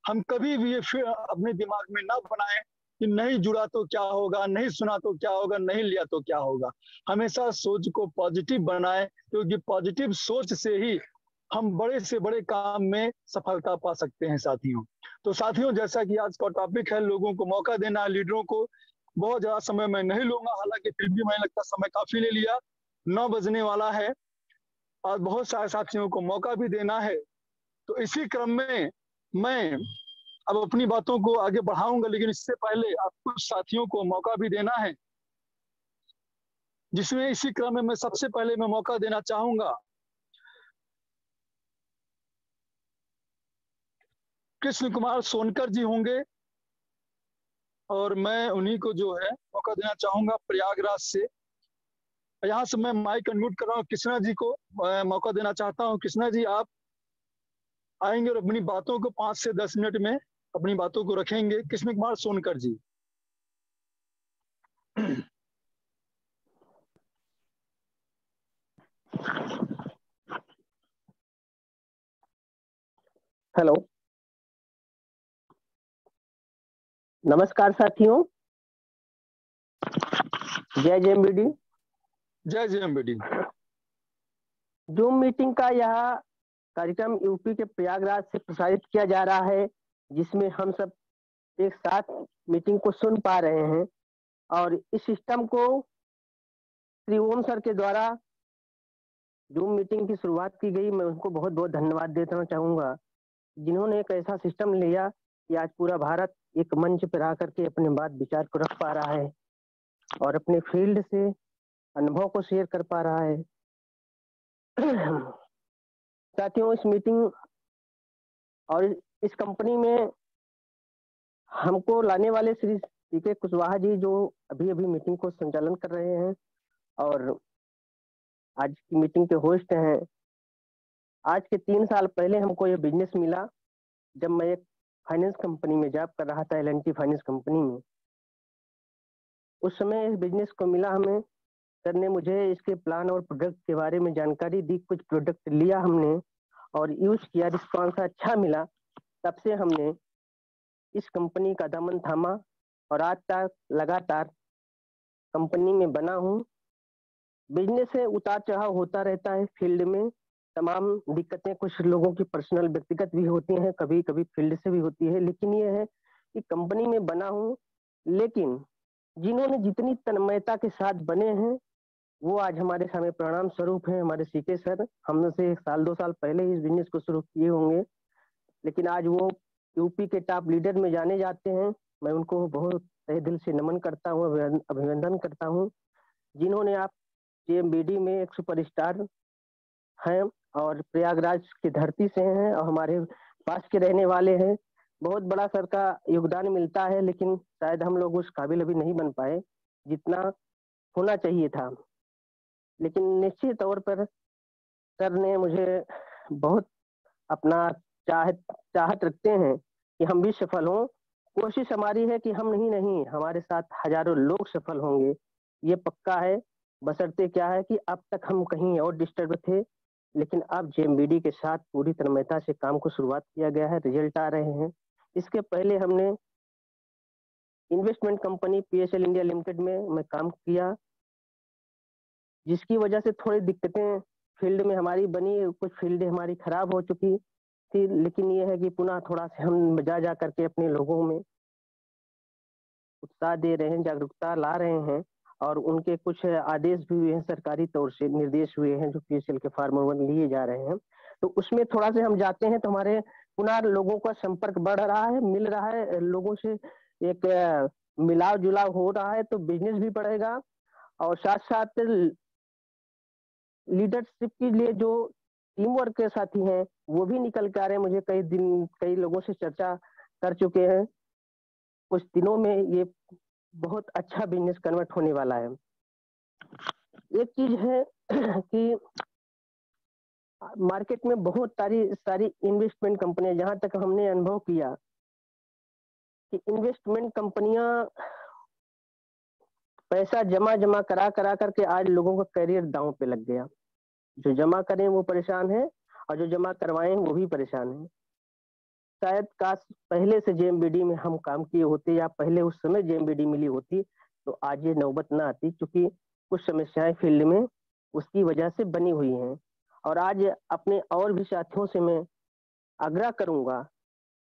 हम कभी भी ये अपने दिमाग में ना बनाएं कि नहीं जुड़ा तो क्या होगा, नहीं सुना तो क्या होगा, नहीं लिया तो क्या होगा। हमेशा सोच को पॉजिटिव बनाएं, क्योंकि पॉजिटिव सोच से ही हम बड़े से बड़े काम में सफलता पा सकते हैं साथियों। तो साथियों, जैसा कि आज का टॉपिक है लोगों को मौका देना, लीडरों को, बहुत ज्यादा समय मैं नहीं लूंगा, हालांकि फिर भी मैंने लगता समय काफी ले लिया। 9 बजने वाला है और बहुत सारे साथियों को मौका भी देना है। तो इसी क्रम में मैं अब अपनी बातों को आगे बढ़ाऊंगा, लेकिन इससे पहले आपको साथियों को मौका भी देना है, जिसमें इसी क्रम में मैं सबसे पहले मैं मौका देना चाहूंगा कृष्ण कुमार सोनकर जी होंगे और मैं उन्हीं को जो है मौका देना चाहूंगा प्रयागराज से। यहाँ से मैं माइक अनम्यूट कर रहा हूँ, कृष्णा जी को मौका देना चाहता हूँ। कृष्णा जी, आप आएंगे और अपनी बातों को 5 से 10 मिनट में अपनी बातों को रखेंगे। कृष्ण कुमार सोनकर जी। हेलो, नमस्कार साथियों। जय जेएमबीडी। जय जेएमबीडी। जूम मीटिंग का यह कार्यक्रम यूपी के प्रयागराज से प्रसारित किया जा रहा है, जिसमें हम सब एक साथ मीटिंग को सुन पा रहे हैं। और इस सिस्टम को श्री ओम सर के द्वारा जूम मीटिंग की शुरुआत की गई। मैं उनको बहुत बहुत धन्यवाद देना चाहूंगा, जिन्होंने एक ऐसा सिस्टम लिया कि आज पूरा भारत एक मंच पर आकर के अपने बात विचार को रख पा रहा है और अपने फील्ड से अनुभव को शेयर कर पा रहा है। साथियों, इस मीटिंग और इस कंपनी में हमको लाने वाले श्री सीके कुशवाहा जी, जो अभी अभी मीटिंग को संचालन कर रहे हैं और आज की मीटिंग के होस्ट हैं। आज के 3 साल पहले हमको ये बिजनेस मिला जब मैं एक फाइनेंस कंपनी में जॉब कर रहा था, एल&टी फाइनेंस कंपनी में। उस समय इस बिजनेस को मिला हमें, सर ने मुझे इसके प्लान और प्रोडक्ट के बारे में जानकारी दी, कुछ प्रोडक्ट लिया हमने और यूज किया, रिस्पॉन्स अच्छा मिला। तब से हमने इस कंपनी का दामन थामा और आज तक लगातार कंपनी में बना हूँ। बिजनेस से उतार चढ़ाव होता रहता है, फील्ड में तमाम दिक्कतें कुछ लोगों की पर्सनल व्यक्तिगत भी होती हैं, कभी कभी फील्ड से भी होती है, लेकिन ये है कि कंपनी में बना हूँ। लेकिन जिन्होंने जितनी तन्मयता के साथ बने हैं वो आज हमारे सामने प्रणाम स्वरूप है। हमारे सीके सर हमसे 1 साल 2 साल पहले ही इस बिजनेस को शुरू किए होंगे, लेकिन आज वो यूपी के टॉप लीडर में जाने जाते हैं। मैं उनको बहुत तहे दिल से नमन करता हूँ, अभिनंदन करता हूँ, जिन्होंने आप जेएमबीडी में एक सुपरस्टार हैं और प्रयागराज की धरती से हैं और हमारे पास के रहने वाले हैं। बहुत बड़ा सर का योगदान मिलता है, लेकिन शायद हम लोग उस काबिल अभी नहीं बन पाए जितना होना चाहिए था। लेकिन निश्चित तौर पर सर ने मुझे बहुत अपना चाहत रखते हैं कि हम भी सफल हों। कोशिश हमारी है कि हम नहीं हमारे साथ हजारों लोग सफल होंगे, ये पक्का है। बशर्ते क्या है कि अब तक हम कहीं और डिस्टर्ब थे, लेकिन अब जेएमबीडी के साथ पूरी तन्मयता से काम को शुरुआत किया गया है, रिजल्ट आ रहे हैं। इसके पहले हमने investment company PSL India limited में मैं काम किया, जिसकी वजह से थोड़ी दिक्कतें फील्ड में हमारी बनी, कुछ फील्ड हमारी खराब हो चुकी थी, लेकिन ये है कि पुनः थोड़ा से हम जा करके अपने लोगों में उत्साह दे रहे हैं, जागरूकता ला रहे हैं और उनके कुछ आदेश भी हुए हैं, सरकारी तौर से निर्देश हुए हैं जो पीएसएल के फार्मर वन लिए जा रहे हैं। तो उसमें थोड़ा से हम जाते हैं तो हमारे पुनः लोगों का संपर्क बढ़ रहा है, मिल रहा है लोगों से, एक मिलाव जुलाव हो रहा है, तो बिजनेस भी बढ़ेगा और साथ साथ लीडरशिप के लिए जो टीम वर्क के साथी हैं वो भी निकल के आ रहे हैं। मुझे कई लोगों से चर्चा कर चुके हैं, कुछ दिनों में ये बहुत अच्छा बिजनेस कन्वर्ट होने वाला है। एक चीज है कि मार्केट में बहुत सारी इन्वेस्टमेंट कंपनियां, जहां तक हमने अनुभव किया कि इन्वेस्टमेंट कंपनियां पैसा जमा करा करके आज लोगों का करियर दांव पे लग गया। जो जमा करें वो परेशान है और जो जमा करवाएं वो भी परेशान है। शायद काश पहले से जेएमबीडी में हम काम किए होते या पहले उस समय जेएमबीडी मिली होती तो आज ये नौबत ना आती, क्योंकि कुछ समस्याएं फील्ड में उसकी वजह से बनी हुई हैं। और आज अपने और भी साथियों से मैं आग्रह करूंगा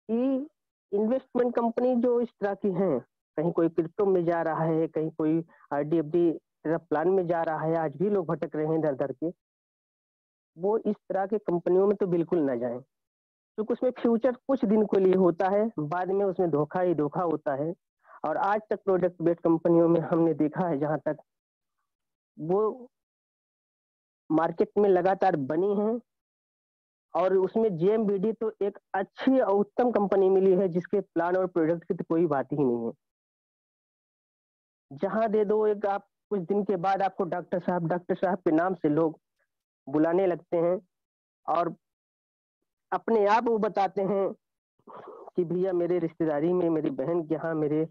कि इन्वेस्टमेंट कंपनी जो इस तरह की हैं, कहीं कोई क्रिप्टो में जा रहा है, कहीं कोई आरडीएफडी प्लान में जा रहा है, आज भी लोग भटक रहे हैं दर दर के, वो इस तरह के कंपनियों में तो बिल्कुल ना जाएं, क्योंकि उसमें फ्यूचर कुछ दिन के लिए होता है, बाद में उसमें धोखा ही धोखा होता है। और आज तक प्रोडक्ट बेस्ड कंपनियों में हमने देखा है जहां तक वो मार्केट में लगातार बनी है और उसमें जेएमबीडी तो एक अच्छी और उत्तम कंपनी मिली है जिसके प्लान और प्रोडक्ट की तो कोई बात ही नहीं है। जहां दे दो एक आप कुछ दिन के बाद आपको डॉक्टर साहब के नाम से लोग बुलाने लगते हैं और अपने आप वो बताते हैं कि भैया मेरे रिश्तेदारी में, मेरी बहन के यहाँ, मेरे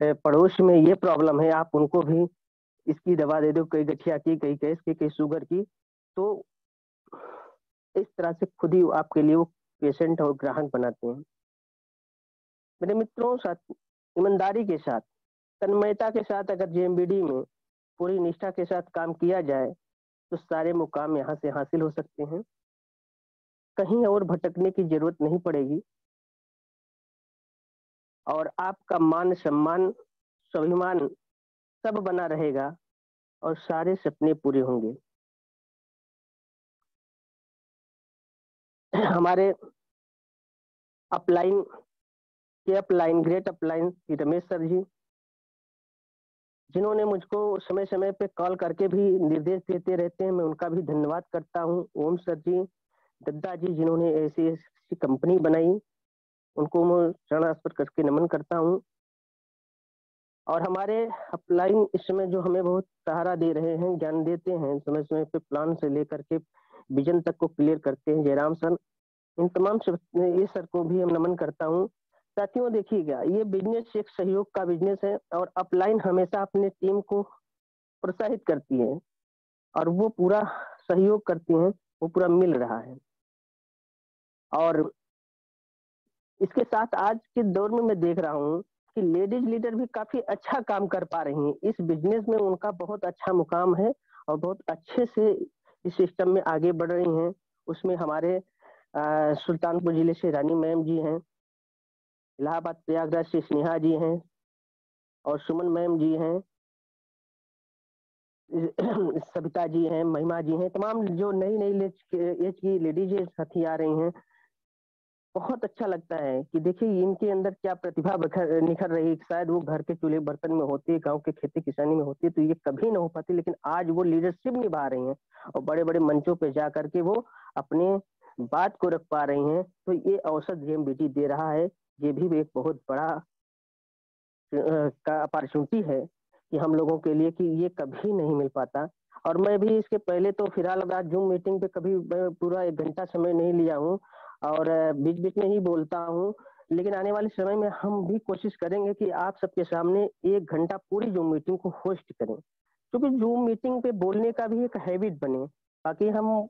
पड़ोस में ये प्रॉब्लम है, आप उनको भी इसकी दवा दे दो, कई गठिया की, कई गैस की, कई शुगर की। तो इस तरह से खुद ही आपके लिए वो पेशेंट और ग्राहक बनाते हैं। मेरे मित्रों, साथ ईमानदारी के साथ, तन्मयता के साथ अगर जेएमबीडी में पूरी निष्ठा के साथ काम किया जाए तो सारे मुकाम यहाँ से हासिल हो सकते हैं, कहीं और भटकने की जरूरत नहीं पड़ेगी और आपका मान सम्मान स्वाभिमान सब बना रहेगा और सारे सपने पूरे होंगे। हमारे upline great upline Ramesh sir ji, जिन्होंने मुझको समय समय पे कॉल करके भी निर्देश देते रहते हैं, मैं उनका भी धन्यवाद करता हूँ। ओम सर जी, दद्दा जी, जिन्होंने ऐसी कंपनी बनाई, उनको मैं चरणास्पर्श करके नमन करता हूँ। और हमारे अपलाइन इस समय जो हमें बहुत सहारा दे रहे हैं, ज्ञान देते हैं, समय समय पे प्लान से लेकर के विजन तक को क्लियर करते हैं, जयराम सर, इन तमाम ये सर को भी हम नमन करता हूँ। साथियों देखिएगा, ये बिजनेस एक सहयोग का बिजनेस है और अपलाइन हमेशा अपने टीम को प्रोत्साहित करती है और वो पूरा सहयोग करती हैं, वो पूरा मिल रहा है। और इसके साथ आज के दौर में मैं देख रहा हूँ कि लेडीज लीडर भी काफी अच्छा काम कर पा रही हैं। इस बिजनेस में उनका बहुत अच्छा मुकाम है और बहुत अच्छे से इस सिस्टम में आगे बढ़ रही हैं। उसमें हमारे सुल्तानपुर जिले से रानी मैम जी हैं, इलाहाबाद प्रयागराज से स्नेहा जी हैं और सुमन मैम जी हैं, सविता जी हैं, महिमा जी हैं, तमाम जो नई नई एज की लेडीज साथी आ रही हैं। बहुत अच्छा लगता है कि देखिए इनके अंदर क्या प्रतिभा निखर रही है। शायद वो घर के चूल्हे बर्तन में होती, गांव के खेती किसानी में होती तो ये कभी ना हो पाती, लेकिन आज वो लीडरशिप निभा रही हैं और बड़े बड़े मंचों पे जा करके वो अपने बात को रख पा रही हैं। तो ये अवसर जेएमबीटी दे रहा है, ये भी एक बहुत बड़ा का अपॉर्चुनिटी है कि हम लोगों के लिए, कि ये कभी नहीं मिल पाता। और मैं भी इसके पहले तो फिलहाल आज जूम मीटिंग पे कभी पूरा 1 घंटा समय नहीं लिया हूँ और बीच बीच में ही बोलता हूँ, लेकिन आने वाले समय में हम भी कोशिश करेंगे कि आप सबके सामने 1 घंटा पूरी जूम मीटिंग को होस्ट करें, क्योंकि जूम मीटिंग पे बोलने का भी एक हैबिट बने। बाकी हम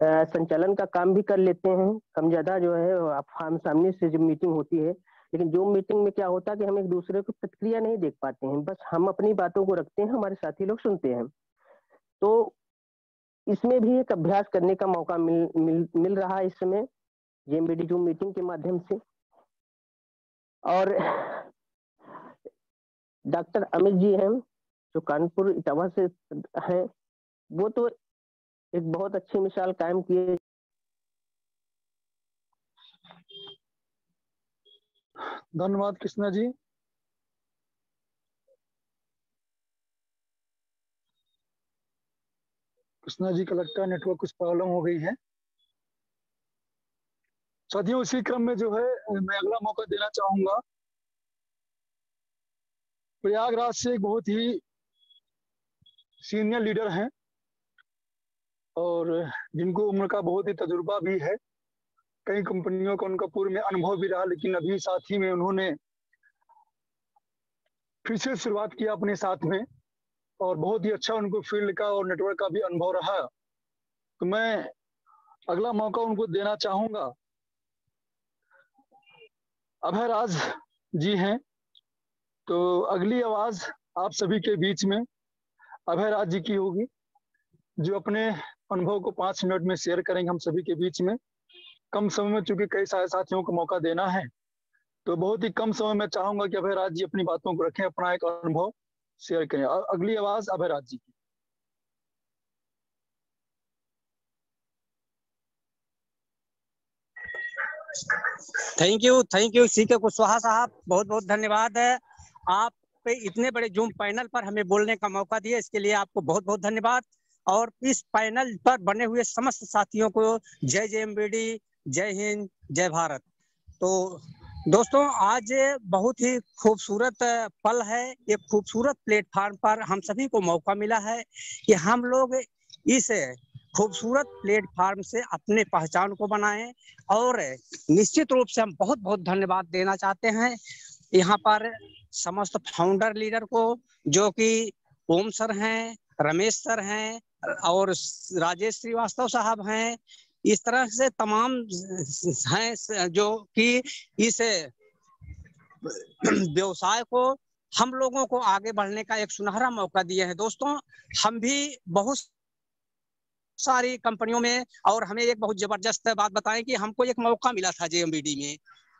संचालन का काम भी कर लेते हैं, कम ज्यादा जो है आप सामने से जब मीटिंग होती है, लेकिन जूम मीटिंग में क्या होता है कि हम एक दूसरे को प्रतिक्रिया नहीं देख पाते हैं, बस हम अपनी बातों को रखते हैं, हमारे साथी लोग सुनते हैं। तो इसमें भी एक अभ्यास करने का मौका मिल रहा है इस समय जेएमबीटी जूम मीटिंग के माध्यम से। और डॉक्टर अमित जी हैं जो कानपुर इटावा से हैं, वो तो एक बहुत अच्छी मिसाल कायम किए। धन्यवाद कृष्णा जी। कृष्णा जी का लगता है नेटवर्क कुछ प्रॉब्लम हो गई है। साथियों इसी क्रम में जो है मैं अगला मौका देना चाहूंगा। प्रयागराज से एक बहुत ही सीनियर लीडर हैं और जिनको उम्र का बहुत ही तजुर्बा भी है, कई कंपनियों का उनका पूर्व में अनुभव भी रहा, लेकिन अभी साथ ही में उन्होंने फिर से शुरुआत किया अपने साथ में और बहुत ही अच्छा उनको फील्ड का और नेटवर्क का भी अनुभव रहा। तो मैं अगला मौका उनको देना चाहूंगा। अभय राज जी हैं, तो अगली आवाज आप सभी के बीच में अभय राज जी की होगी, जो अपने अनुभव को 5 मिनट में शेयर करेंगे हम सभी के बीच में। कम समय में चूंकि कई सारे साथियों को मौका देना है, तो बहुत ही कम समय में चाहूंगा कि अभय राज जी अपनी बातों को रखें, अपना एक अनुभव शेयर करें। अगली आवाज अभय राज जी की। थैंक यू सीके कुशवाहा साहब, बहुत बहुत धन्यवाद है। आप पे इतने बड़े जूम पैनल पर हमें बोलने का मौका दिया, इसके लिए आपको बहुत बहुत धन्यवाद। और इस पैनल पर बने हुए समस्त साथियों को जय जेएमबीटी, जय हिंद, जय भारत। तो दोस्तों आज बहुत ही खूबसूरत पल है, एक खूबसूरत प्लेटफार्म पर हम सभी को मौका मिला है कि हम लोग इस खूबसूरत प्लेटफार्म से अपने पहचान को बनाएं। और निश्चित रूप से हम बहुत बहुत धन्यवाद देना चाहते हैं यहाँ पर समस्त फाउंडर लीडर को, जो कि ओम सर हैं, रमेश सर हैं और राजेश श्रीवास्तव साहब हैं। इस तरह से तमाम हैं जो कि इस व्यवसाय को, हम लोगों को आगे बढ़ने का एक सुनहरा मौका दिए हैं। दोस्तों हम भी बहुत सारी कंपनियों में, और हमें एक बहुत जबरदस्त बात बताएं कि हमको एक मौका मिला था जेएमबीटी में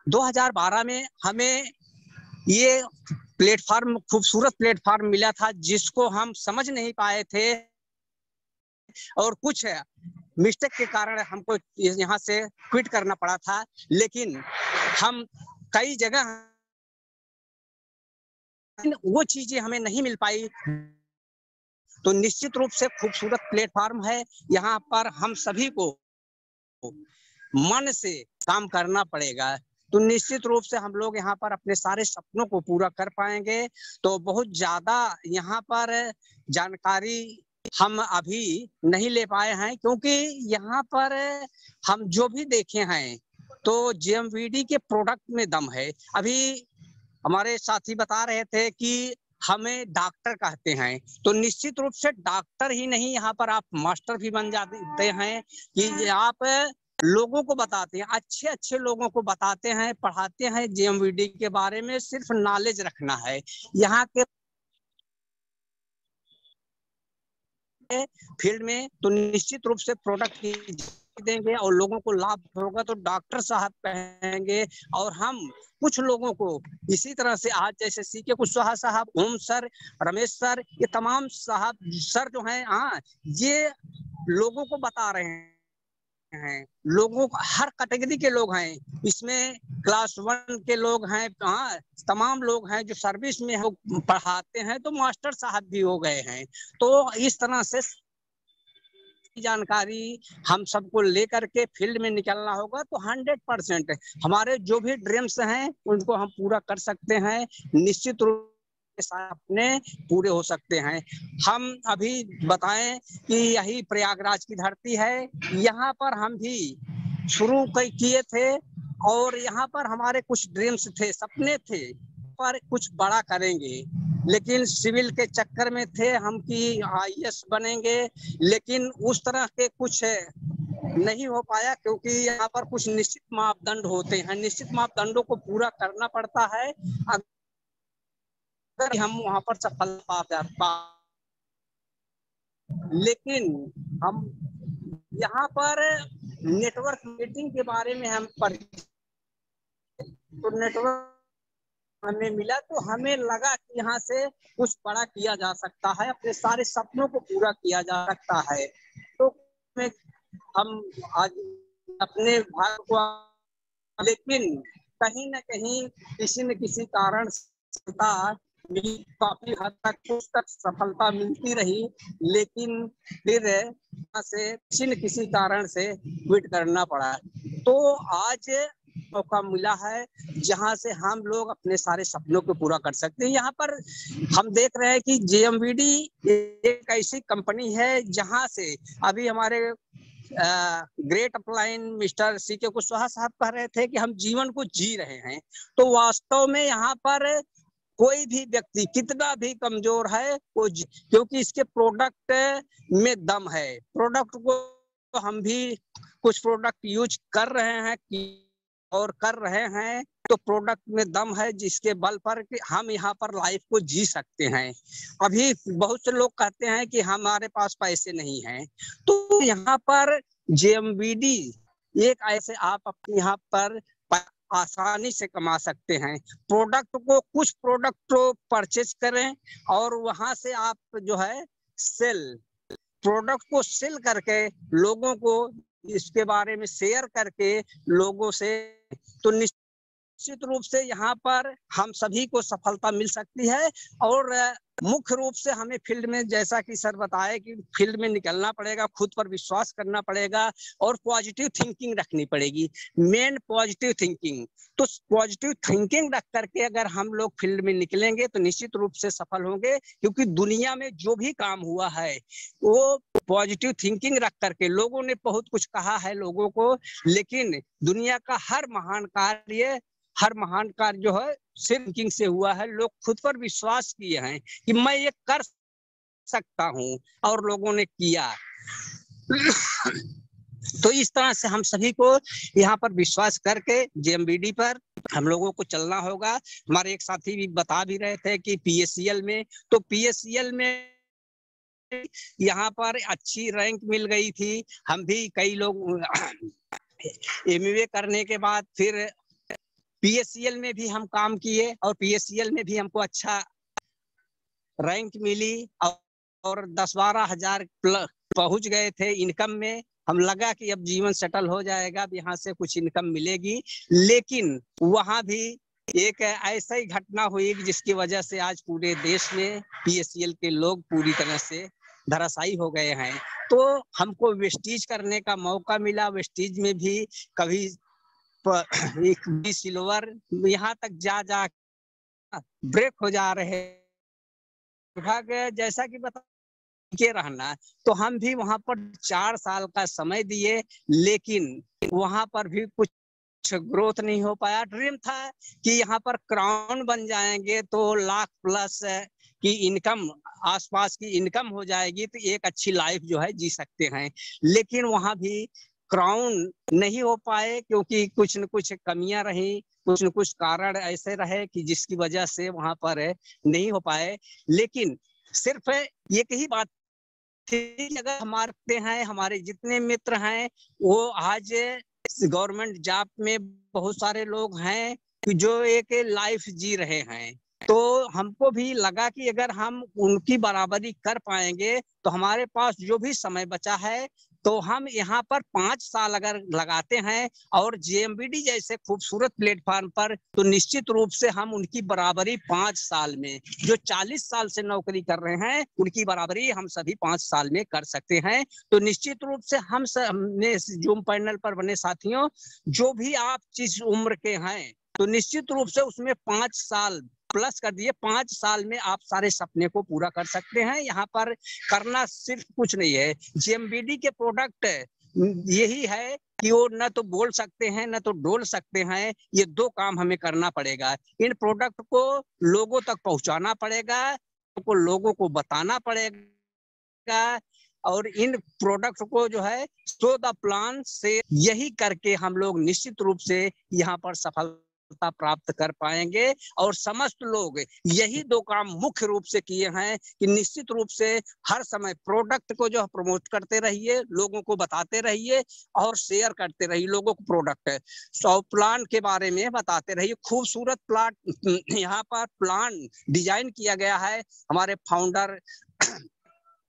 2012 में, हमें ये प्लेटफार्म, खूबसूरत प्लेटफार्म मिला था जिसको हम समझ नहीं पाए थे और कुछ मिस्टेक के कारण हमको यहाँ से क्विट करना पड़ा था। लेकिन हम कई जगह वो चीजें हमें नहीं मिल पाई, तो निश्चित रूप से खूबसूरत प्लेटफार्म है। यहाँ पर हम सभी को मन से काम करना पड़ेगा, तो निश्चित रूप से हम लोग यहाँ पर अपने सारे सपनों को पूरा कर पाएंगे। तो बहुत ज्यादा यहाँ पर जानकारी हम अभी नहीं ले पाए हैं, क्योंकि यहाँ पर हम जो भी देखे हैं तो जेएमवीडी के प्रोडक्ट में दम है। अभी हमारे साथी बता रहे थे कि हमें डॉक्टर कहते हैं, तो निश्चित रूप से डॉक्टर ही नहीं, यहाँ पर आप मास्टर भी बन जाते हैं कि आप लोगों को बताते हैं, अच्छे अच्छे लोगों को बताते हैं, पढ़ाते हैं जेएमवीडी के बारे में। सिर्फ नॉलेज रखना है यहाँ के फील्ड में, तो निश्चित रूप से प्रोडक्ट की देंगे और लोगों को लाभ होगा। तो डॉक्टर साहब कहेंगे और हम कुछ लोगों को इसी तरह से आज जैसे सीके कुशवाहा साहब, ओम सर, रमेश सर, ये तमाम साहब सर जो हैं, हाँ, ये लोगों को बता रहे हैं। लोगों को हर कैटेगरी के लोग हैं इसमें, क्लास 1 के लोग हैं, हाँ, तमाम लोग हैं जो सर्विस में हो, पढ़ाते हैं, तो मास्टर साहब भी हो गए हैं। तो इस तरह से जानकारी हम सबको लेकर के फील्ड में निकलना होगा, तो 100% हमारे जो भी ड्रीम्स हैं उनको हम पूरा कर सकते हैं, निश्चित रूप से अपने पूरे हो सकते हैं। हम अभी बताएं कि यही प्रयागराज की धरती है, यहाँ पर हम भी शुरू किए थे और यहाँ पर हमारे कुछ ड्रीम्स थे, सपने थे, पर कुछ बड़ा करेंगे, लेकिन सिविल के चक्कर में थे हम कि आईएएस बनेंगे, लेकिन उस तरह के कुछ नहीं हो पाया, क्योंकि यहाँ पर कुछ निश्चित मापदंड होते हैं, निश्चित मापदंडों को पूरा करना पड़ता है अगर हम वहां पर सफलता पा। लेकिन हम यहाँ पर नेटवर्क मीटिंग के बारे में हम पढ़े, तो नेटवर्क हमें मिला, तो हमें लगा कि यहाँ से कुछ बड़ा किया जा सकता है, अपने सारे सपनों को पूरा किया जा सकता है। तो हम आज अपने भाग को, लेकिन कहीं न कहीं किसी न किसी कारण काफी हद तक कुछ तक सफलता मिलती रही, लेकिन फिर से किसी न किसी कारण से क्विट करना पड़ा। तो आज मौका मिला है जहां से हम लोग अपने सारे सपनों को पूरा कर सकते हैं। यहाँ पर हम देख रहे हैं कि जेएमवीडी एक ऐसी कंपनी है जहां से अभी हमारे great upline mister CK Kushwaha sahab कह रहे थे कि हम जीवन को जी रहे हैं। तो वास्तव में यहाँ पर कोई भी व्यक्ति कितना भी कमजोर है वो, क्योंकि इसके प्रोडक्ट में दम है। प्रोडक्ट को हम भी कुछ प्रोडक्ट यूज कर रहे हैं और कर रहे हैं, तो प्रोडक्ट में दम है जिसके बल पर कि हम यहाँ पर लाइफ को जी सकते हैं। अभी बहुत से लोग कहते हैं कि हमारे पास पैसे नहीं हैं, तो यहाँ पर जेएमवीडी एक ऐसे आप अपने यहाँ पर आसानी से कमा सकते हैं। प्रोडक्ट को, कुछ प्रोडक्ट को परचेज करें और वहां से आप जो है प्रोडक्ट को सेल करके लोगों को इसके बारे में शेयर करके लोगों से, तो निश्चित रूप से यहाँ पर हम सभी को सफलता मिल सकती है। और मुख्य रूप से हमें फील्ड में, जैसा कि सर बताए कि फील्ड में निकलना पड़ेगा, खुद पर विश्वास करना पड़ेगा और पॉजिटिव थिंकिंग रखनी पड़ेगी, मेन पॉजिटिव थिंकिंग। तो पॉजिटिव थिंकिंग रख करके अगर हम लोग फील्ड में निकलेंगे तो निश्चित रूप से सफल होंगे, क्योंकि दुनिया में जो भी काम हुआ है वो पॉजिटिव थिंकिंग रख करके, लोगों ने बहुत कुछ कहा है लोगों को, लेकिन दुनिया का हर महान कार्य जो है सिर्फ थिंकिंग से हुआ है। लोग खुद पर विश्वास किए हैं कि मैं ये कर सकता हूं और लोगों ने किया। तो इस तरह से हम सभी को यहाँ पर विश्वास करके जेएमवीडी पर हम लोगों को चलना होगा। हमारे एक साथी भी बता भी रहे थे कि पीएससीएल में, तो पीएससीएल में यहाँ पर अच्छी रैंक मिल गई थी। हम भी कई लोग एमबीए करने के बाद फिर पीएससीएल में भी हम काम किए और पीएससीएल में भी हमको अच्छा रैंक मिली और 10-12 हजार पहुंच गए थे इनकम में। हम लगा कि अब जीवन सेटल हो जाएगा, अब यहाँ से कुछ इनकम मिलेगी, लेकिन वहां भी एक ऐसा ही घटना हुई जिसकी वजह से आज पूरे देश में पीएससीएल के लोग पूरी तरह से धराशायी हो गए हैं। तो हमको वेस्टीज करने का मौका मिला। वेस्टीज में भी कभी एक भी सिल्वर, यहाँ तक जा ब्रेक हो जा रहे विभाग, जैसा कि बता के रहना, तो हम भी वहां पर 4 साल का समय दिए, लेकिन वहां पर भी कुछ ग्रोथ नहीं हो पाया। ड्रीम था कि यहाँ पर क्राउन बन जाएंगे तो लाख प्लस की इनकम, आसपास की इनकम हो जाएगी तो एक अच्छी लाइफ जो है जी सकते हैं, लेकिन वहां भी क्राउन नहीं हो पाए क्योंकि कुछ न कुछ कमियां रही, कुछ न कुछ कारण ऐसे रहे कि जिसकी वजह से वहां पर नहीं हो पाए। लेकिन सिर्फ एक ही बात थी, अगर हमारे हैं, हमारे जितने मित्र हैं वो आज गवर्नमेंट जॉब में बहुत सारे लोग हैं जो एक लाइफ जी रहे हैं, तो हमको भी लगा कि अगर हम उनकी बराबरी कर पाएंगे तो हमारे पास जो भी समय बचा है तो हम यहाँ पर 5 साल अगर लगाते हैं और जेएमबीडी जैसे खूबसूरत प्लेटफॉर्म पर, तो निश्चित रूप से हम उनकी बराबरी 5 साल में, जो 40 साल से नौकरी कर रहे हैं उनकी बराबरी हम सभी 5 साल में कर सकते हैं। तो निश्चित रूप से हमने जूम पैनल पर बने साथियों, जो भी आप जिस उम्र के हैं तो निश्चित रूप से उसमें 5 साल प्लस कर दिए, 5 साल में आप सारे सपने को पूरा कर सकते हैं। यहाँ पर करना सिर्फ कुछ नहीं है, जेएमबीडी के प्रोडक्ट यही है कि वो न तो बोल सकते हैं न तो डोल सकते हैं, ये 2 काम हमें करना पड़ेगा। इन प्रोडक्ट को लोगों तक पहुंचाना पड़ेगा, को लोगों को बताना पड़ेगा, और इन प्रोडक्ट को जो है सो द प्लान से यही करके हम लोग निश्चित रूप से यहाँ पर सफलता प्राप्त कर पाएंगे। और समस्त लोग यही 2 काम मुख्य रूप से किए हैं कि निश्चित रूप से हर समय प्रोडक्ट को जो प्रमोट करते रहिए, लोगों को बताते रहिए और शेयर करते रहिए लोगों को प्रोडक्ट 100 प्लान के बारे में बताते रहिए। खूबसूरत प्लाट यहाँ पर प्लान डिजाइन किया गया है हमारे फाउंडर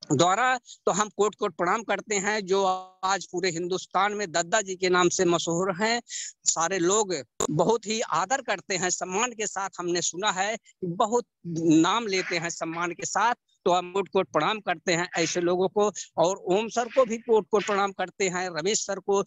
द्वारा, तो हम कोट कोट प्रणाम करते हैं, जो आज पूरे हिंदुस्तान में दद्दा जी के नाम से मशहूर हैं। सारे लोग बहुत ही आदर करते हैं, सम्मान के साथ, हमने सुना है बहुत नाम लेते हैं सम्मान के साथ, तो हम कोट कोट प्रणाम करते हैं ऐसे लोगों को। और ओम सर को भी कोट कोट प्रणाम करते हैं, रमेश सर को,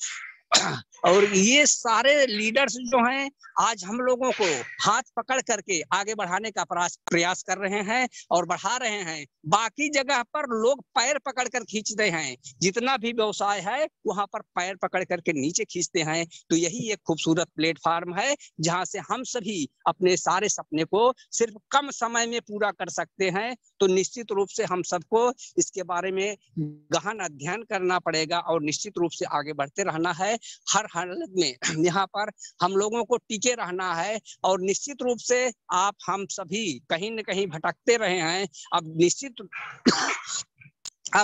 और ये सारे लीडर्स जो हैं आज हम लोगों को हाथ पकड़ करके आगे बढ़ाने का प्रयास कर रहे हैं और बढ़ा रहे हैं। बाकी जगह पर लोग पैर पकड़ कर खींच रहे हैं, जितना भी व्यवसाय है वहां पर पैर पकड़ करके नीचे खींचते हैं। तो यही एक खूबसूरत प्लेटफॉर्म है जहां से हम सभी अपने सारे सपने को सिर्फ कम समय में पूरा कर सकते हैं। तो निश्चित रूप से हम सबको इसके बारे में गहन अध्ययन करना पड़ेगा और निश्चित रूप से आगे बढ़ते रहना है। हर हालत में यहाँ पर हम लोगों को टिके रहना है और निश्चित रूप से आप हम सभी कहीं न कहीं भटकते रहे हैं। अब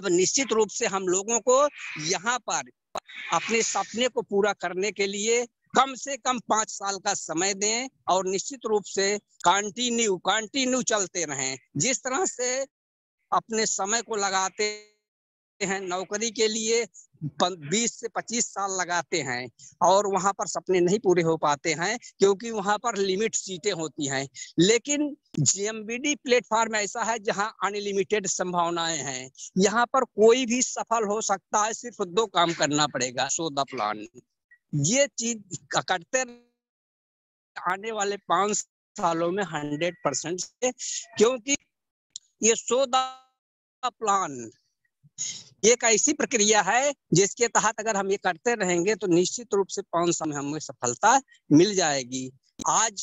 निश्चित रूप से हम लोगों को यहाँ पर अपने सपने को पूरा करने के लिए कम से कम 5 साल का समय दें और निश्चित रूप से कंटिन्यू चलते रहें। जिस तरह से अपने समय को लगाते हैं नौकरी के लिए, 20 से 25 साल लगाते हैं और वहां पर सपने नहीं पूरे हो पाते हैं क्योंकि वहां पर लिमिट सीटें होती हैं। लेकिन जेएमबीडी प्लेटफॉर्म ऐसा है जहां अनलिमिटेड संभावनाएं हैं, यहाँ पर कोई भी सफल हो सकता है, सिर्फ 2 काम करना पड़ेगा, सो द प्लान। ये चीज करते आने वाले 5 सालों में 100% से, क्योंकि ये सो द प्लान एक ऐसी प्रक्रिया है जिसके तहत अगर हम ये करते रहेंगे तो निश्चित रूप से 5 साल में हमें सफलता मिल जाएगी। आज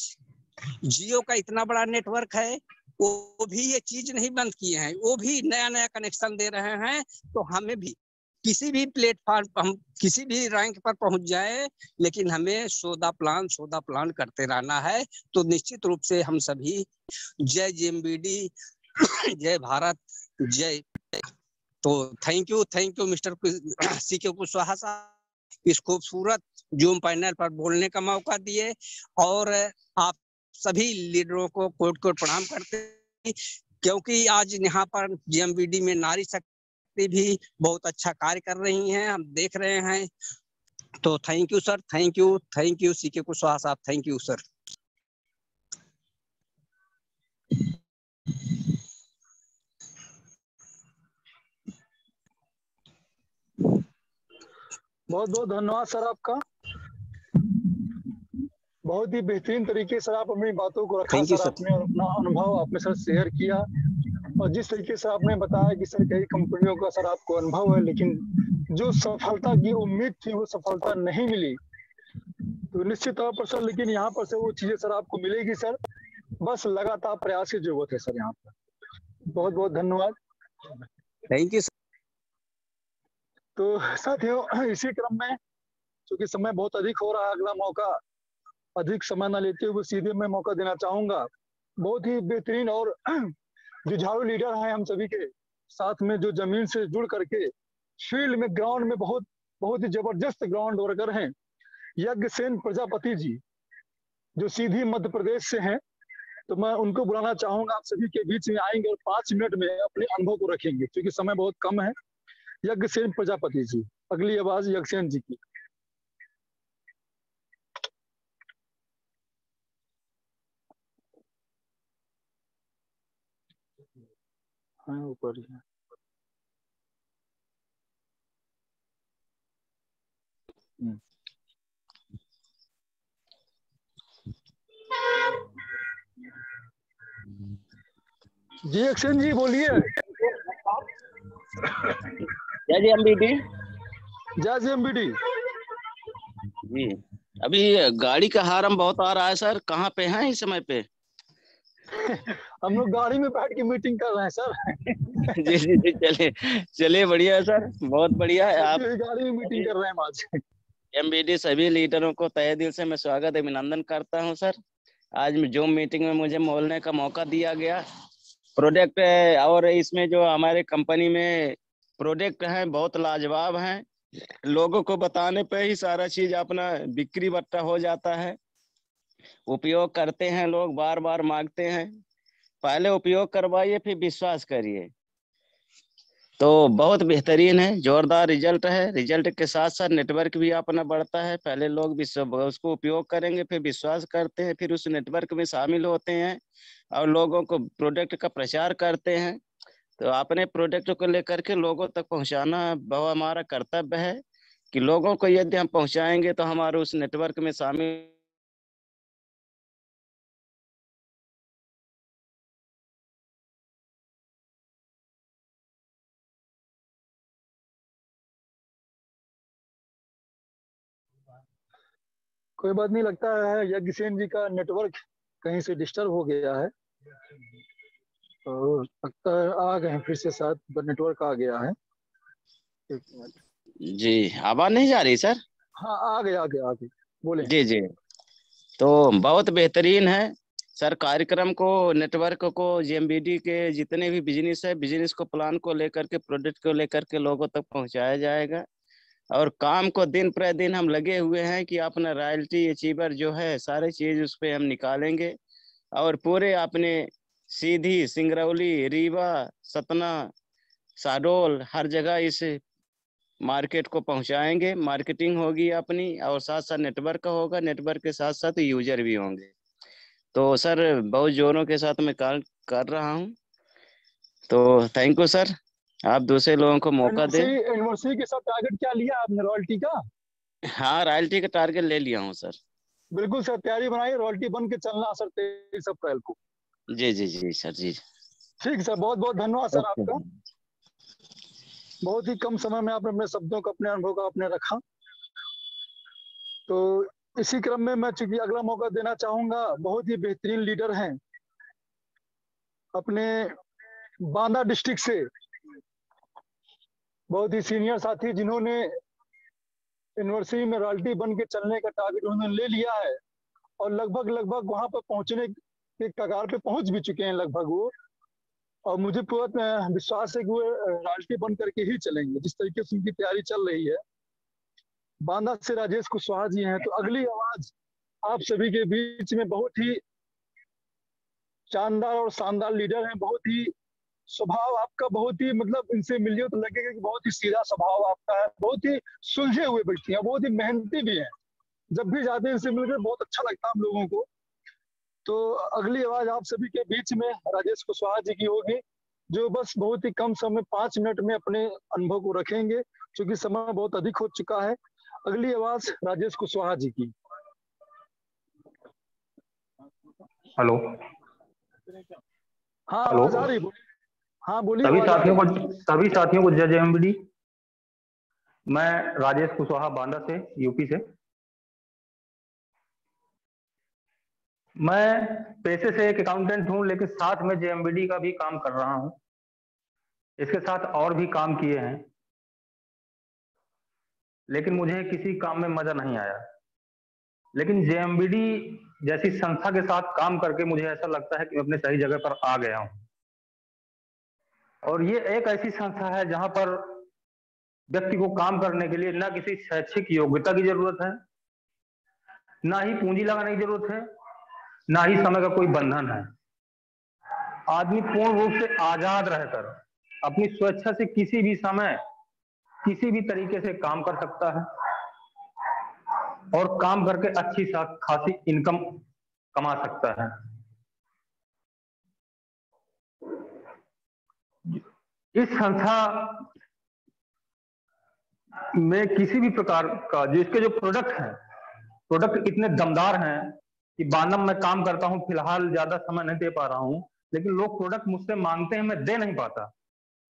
जियो का इतना बड़ा नेटवर्क है, वो भी ये चीज नहीं बंद किए हैं, वो भी नया नया कनेक्शन दे रहे हैं। तो हमें भी किसी भी प्लेटफॉर्म पर हम किसी भी रैंक पर पहुंच जाए, लेकिन हमें सो द प्लान करते रहना है। तो निश्चित रूप से हम सभी जय जेएमबीडी, जय भारत, जय। तो thank you mister CK Kushwaha sahab, इस खूबसूरत जूम पैनल पर बोलने का मौका दिए और आप सभी लीडरों को कोट कोट प्रणाम करते हैं, क्योंकि आज यहाँ पर जेएमबीडी में नारी शक्ति भी बहुत अच्छा कार्य कर रही हैं, हम देख रहे हैं। तो thank you sir, thank you CK Kushwaha sahab, thank you sir. बहुत बहुत धन्यवाद सर आपका, बहुत ही बेहतरीन तरीके से आप अपनी बातों को रखा सर आपने, और अपना अनुभव आपने सर शेयर किया। और जिस तरीके से आपने बताया कि सर कई कंपनियों का सर आपको अनुभव है, लेकिन जो सफलता की उम्मीद थी वो सफलता नहीं मिली, तो निश्चित तौर पर सर, लेकिन यहाँ पर से वो चीजें सर आपको मिलेगी सर, बस लगातार प्रयास की जरूरत है सर यहाँ पर। बहुत बहुत धन्यवाद। Thank you. तो साथियों, इसी क्रम में चूंकि समय बहुत अधिक हो रहा है, अगला मौका अधिक समय न लेते हुए सीधे मैं मौका देना चाहूंगा बहुत ही बेहतरीन और जुझारू लीडर हैं हम सभी के साथ में, जो जमीन से जुड़ करके फील्ड में, ग्राउंड में बहुत बहुत ही जबरदस्त ग्राउंड वर्कर हैं, यज्ञसेन प्रजापति जी, जो सीधी मध्य प्रदेश से हैं। तो मैं उनको बुलाना चाहूंगा, आप सभी के बीच में आएंगे और 5 मिनट में अपने अनुभव को रखेंगे, क्योंकि समय बहुत कम है। यज्ञसेन प्रजापति जी, अगली आवाज यज्ञसेन जी की। हाँ, ऊपर ही है। जी यज्ञसेन जी बोलिए। जय जय एमबीडी। जय जय एमबीडी जी, अभी गाड़ी का हारम बहुत आ रहा है सर, कहाँ पे हैं इस समय पे? हम लोग गाड़ी में बैठ के मीटिंग कर रहे हैं सर। जी जी जी, चलिए चलिए, बढ़िया है सर, बहुत बढ़िया है। आप गाड़ी में मीटिंग कर रहे हैं आज। एमबीडी सभी लीडरों को तहे दिल से मैं स्वागत अभिनंदन करता हूं सर। आज जूम मीटिंग में मुझे बोलने का मौका दिया गया। प्रोडक्ट और इसमें जो हमारे कंपनी में प्रोडक्ट हैं बहुत लाजवाब हैं, लोगों को बताने पे ही सारा चीज अपना बिक्री बट्टा हो जाता है। उपयोग करते हैं लोग, बार बार मांगते हैं, पहले उपयोग करवाइए फिर विश्वास करिए। तो बहुत बेहतरीन है, जोरदार रिजल्ट है। रिजल्ट के साथ साथ नेटवर्क भी अपना बढ़ता है। पहले लोग उसको उपयोग करेंगे, फिर विश्वास करते हैं, फिर उस नेटवर्क में शामिल होते हैं और लोगों को प्रोडक्ट का प्रचार करते हैं। तो अपने प्रोडक्ट को लेकर के लोगों तक पहुंचाना बहुत हमारा कर्तव्य है कि लोगों को यदि हम पहुंचाएंगे तो हमारे उस नेटवर्क में शामिल कोई बात नहीं, लगता है यज्ञसेन जी का नेटवर्क कहीं से डिस्टर्ब हो गया है, तो लगता है आ गए फिर से, साथ नेटवर्क आ गया है। एक मिनट। जी, आवाज नहीं जा रही सर? हाँ, आ गए बोले। जी जी, तो बहुत बेहतरीन है सर कार्यक्रम को, नेटवर्क को, जेएमबीडी के जितने भी बिजनेस है, बिजनेस को प्लान को लेकर के, प्रोडक्ट को लेकर के लोगों तक पहुंचाया जाएगा। और काम को दिन प्रतिदिन हम लगे हुए हैं कि अपना रॉयल्टी अचीवर जो है सारे चीज उस पर हम निकालेंगे और पूरे अपने सीधी, सिंगरौली, रीवा, सतना, साडोल हर जगह इस मार्केट को पहुंचाएंगे। मार्केटिंग होगी अपनी और साथ साथ नेटवर्क होगा, नेटवर्क के साथ साथ यूजर भी होंगे। तो सर बहुत जोरों के साथ मैं काम कर रहा हूँ, तो थैंक यू सर, आप दूसरे लोगों को मौका दें। यूनिवर्सिटी के साथ टारगेट क्या लिया आपने रॉयल्टी का? हाँ, रॉयल्टी का टारगेट ले लिया हूँ सर। बिल्कुल सर, तैयारी बनाइए, रॉयल्टी बन के चलना सर 23 अप्रैल को। जी जी जी सर जी। ठीक सर, बहुत बहुत धन्यवाद सर आपका। बहुत ही कम समय में आपने अपने शब्दों को, अपने अनुभव को आपने रखा। तो इसी क्रम में मैं चूंकि अगला मौका देना चाहूंगा, बहुत ही बेहतरीन लीडर हैं अपने बांदा डिस्ट्रिक्ट से, बहुत ही सीनियर साथी, जिन्होंने यूनिवर्सिटी में रॉयल्टी बन के चलने का टारगेट उन्होंने ले लिया है और लगभग वहां पर पहुंचने के कगार पे पहुंच भी चुके हैं लगभग वो। और मुझे पूरा विश्वास है कि वो रॉयल्टी बन करके ही चलेंगे, जिस तरीके से उनकी तैयारी चल रही है। बांदा से राजेश कुशवाहा जी हैं। तो अगली आवाज आप सभी के बीच में बहुत ही शानदार और शानदार लीडर हैं, बहुत ही स्वभाव आपका, बहुत ही मतलब इनसे मिलिए तो लगेगा कि बहुत ही सीधा स्वभाव आपका है, बहुत ही सुलझे हुए व्यक्ति हैं, बहुत ही मेहनती भी हैं। जब भी जाते हैं इनसे मिलकर बहुत अच्छा लगता है हम लोगों को। तो अगली आवाज आप सभी के बीच में राजेश कुशवाहा जी की होगी, जो बस बहुत ही कम समय 5 मिनट में अपने अनुभव को रखेंगे, क्योंकि समय बहुत अधिक हो चुका है। अगली आवाज राजेश कुशवाहा जी की। हेलो। हाँ, हेलो। आवाज आ रही? हाँ बोलिए। सभी साथियों को जय जय एमबीडी। मैं राजेश कुशवाहा बांदा से, यूपी से। मैं पेशे से एक अकाउंटेंट हूं, लेकिन साथ में जेएमबीडी का भी काम कर रहा हूं। इसके साथ और भी काम किए हैं, लेकिन मुझे किसी काम में मजा नहीं आया। लेकिन जेएमबीडी जैसी संस्था के साथ काम करके मुझे ऐसा लगता है कि मैं अपने सही जगह पर आ गया हूं। और ये एक ऐसी संस्था है जहां पर व्यक्ति को काम करने के लिए ना किसी शैक्षिक योग्यता की जरूरत है, ना ही पूंजी लगाने की जरूरत है, ना ही समय का कोई बंधन है। आदमी पूर्ण रूप से आजाद रहकर अपनी स्वेच्छा से किसी भी समय किसी भी तरीके से काम कर सकता है और काम करके अच्छी खासी इनकम कमा सकता है। इस संस्था में किसी भी प्रकार का जिसके जो प्रोडक्ट हैं, प्रोडक्ट इतने दमदार हैं कि बानम मैं काम करता हूं, फिलहाल ज्यादा समय नहीं दे पा रहा हूं, लेकिन लोग प्रोडक्ट मुझसे मांगते हैं, मैं दे नहीं पाता।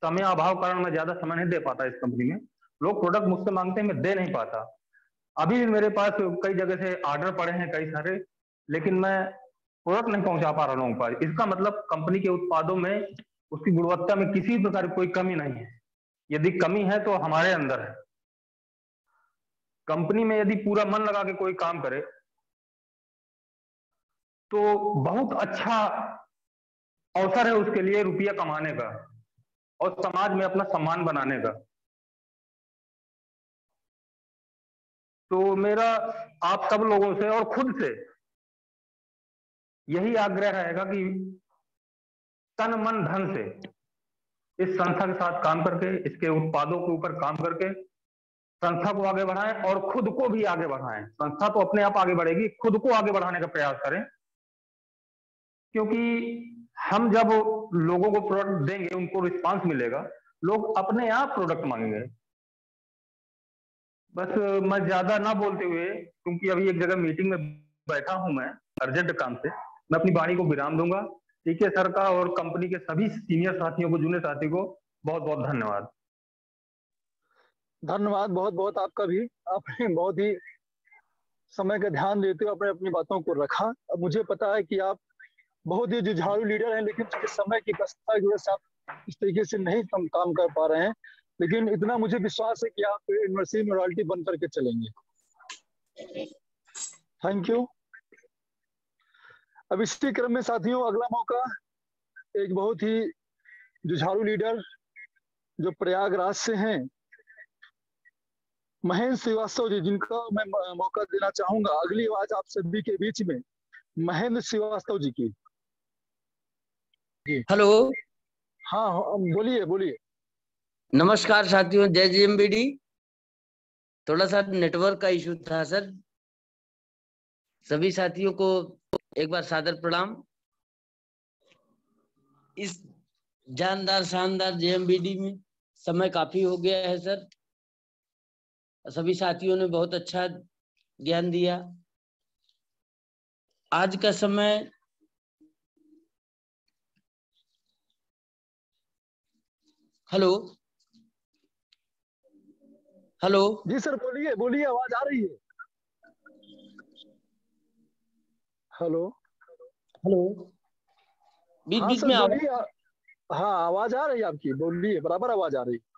समय अभाव कारण मैं ज्यादा समय नहीं दे पाता इस कंपनी में। लोग प्रोडक्ट मुझसे मांगते हैं, मैं दे नहीं पाता। अभी भी मेरे पास कई जगह से ऑर्डर पड़े हैं कई सारे, लेकिन मैं प्रोडक्ट नहीं पहुंचा पा रहा लोगों के पास। इसका मतलब कंपनी के उत्पादों में, उसकी गुणवत्ता में किसी प्रकार की कोई कमी नहीं है। यदि कमी है तो हमारे अंदर है। कंपनी में यदि पूरा मन लगा के कोई काम करे तो बहुत अच्छा अवसर है उसके लिए रुपया कमाने का और समाज में अपना सम्मान बनाने का। तो मेरा आप सब लोगों से और खुद से यही आग्रह रहेगा कि तन मन धन से इस संस्था के साथ काम करके, इसके उत्पादों के ऊपर काम करके संस्था को आगे बढ़ाएं और खुद को भी आगे बढ़ाएं। संस्था तो अपने आप आगे बढ़ेगी, खुद को आगे बढ़ाने का प्रयास करें, क्योंकि हम जब लोगों को प्रोडक्ट देंगे, उनको रिस्पांस मिलेगा, लोग अपने आप प्रोडक्ट मांगेंगे। बस मैं ज्यादा ना बोलते हुए, क्योंकि अभी एक जगह मीटिंग में बैठा हूं मैं अर्जेंट काम से, मैं अपनी वाणी को विराम दूंगा। टीके सर का और कंपनी के सभी सीनियर साथियों को, जूनियर साथी को बहुत बहुत धन्यवाद। धन्यवाद बहुत बहुत आपका भी। आपने बहुत ही समय का ध्यान देते हुए अपने अपनी बातों को रखा। अब मुझे पता है कि आप बहुत ही जुझारू लीडर हैं, लेकिन चूंकि समय की व्यस्तता की वजह से आप इस तरीके से नहीं काम कर पा रहे हैं, लेकिन इतना मुझे विश्वास है कि आप यूनिवर्सिटी में रॉयल्टी बन करके चलेंगे। Thank you. अब इसी क्रम में साथियों, अगला मौका एक बहुत ही जुझारू लीडर जो प्रयागराज से हैं, महेंद्र श्रीवास्तव जी, जिनका मैं मौका देना चाहूंगा। अगली आवाज आप सभी के बीच में महेंद्र श्रीवास्तव जी की। हेलो, हाँ बोलिए बोलिए। नमस्कार साथियों, जय जेएमबीडी। थोड़ा सा नेटवर्क का इशू था सर। सभी साथियों को एक बार सादर प्रणाम। इस जानदार शानदार जेएमबीडी में समय काफी हो गया है सर। सभी साथियों ने बहुत अच्छा ज्ञान दिया। आज का समय हेलो हेलो जी सर, बोलिए बोलिए, आवाज आ रही है। हेलो हेलो, बीच हाँ बीच सर में बोलिए। हाँ आवाज आ रही है आपकी, बोलिए, बराबर आवाज आ रही है।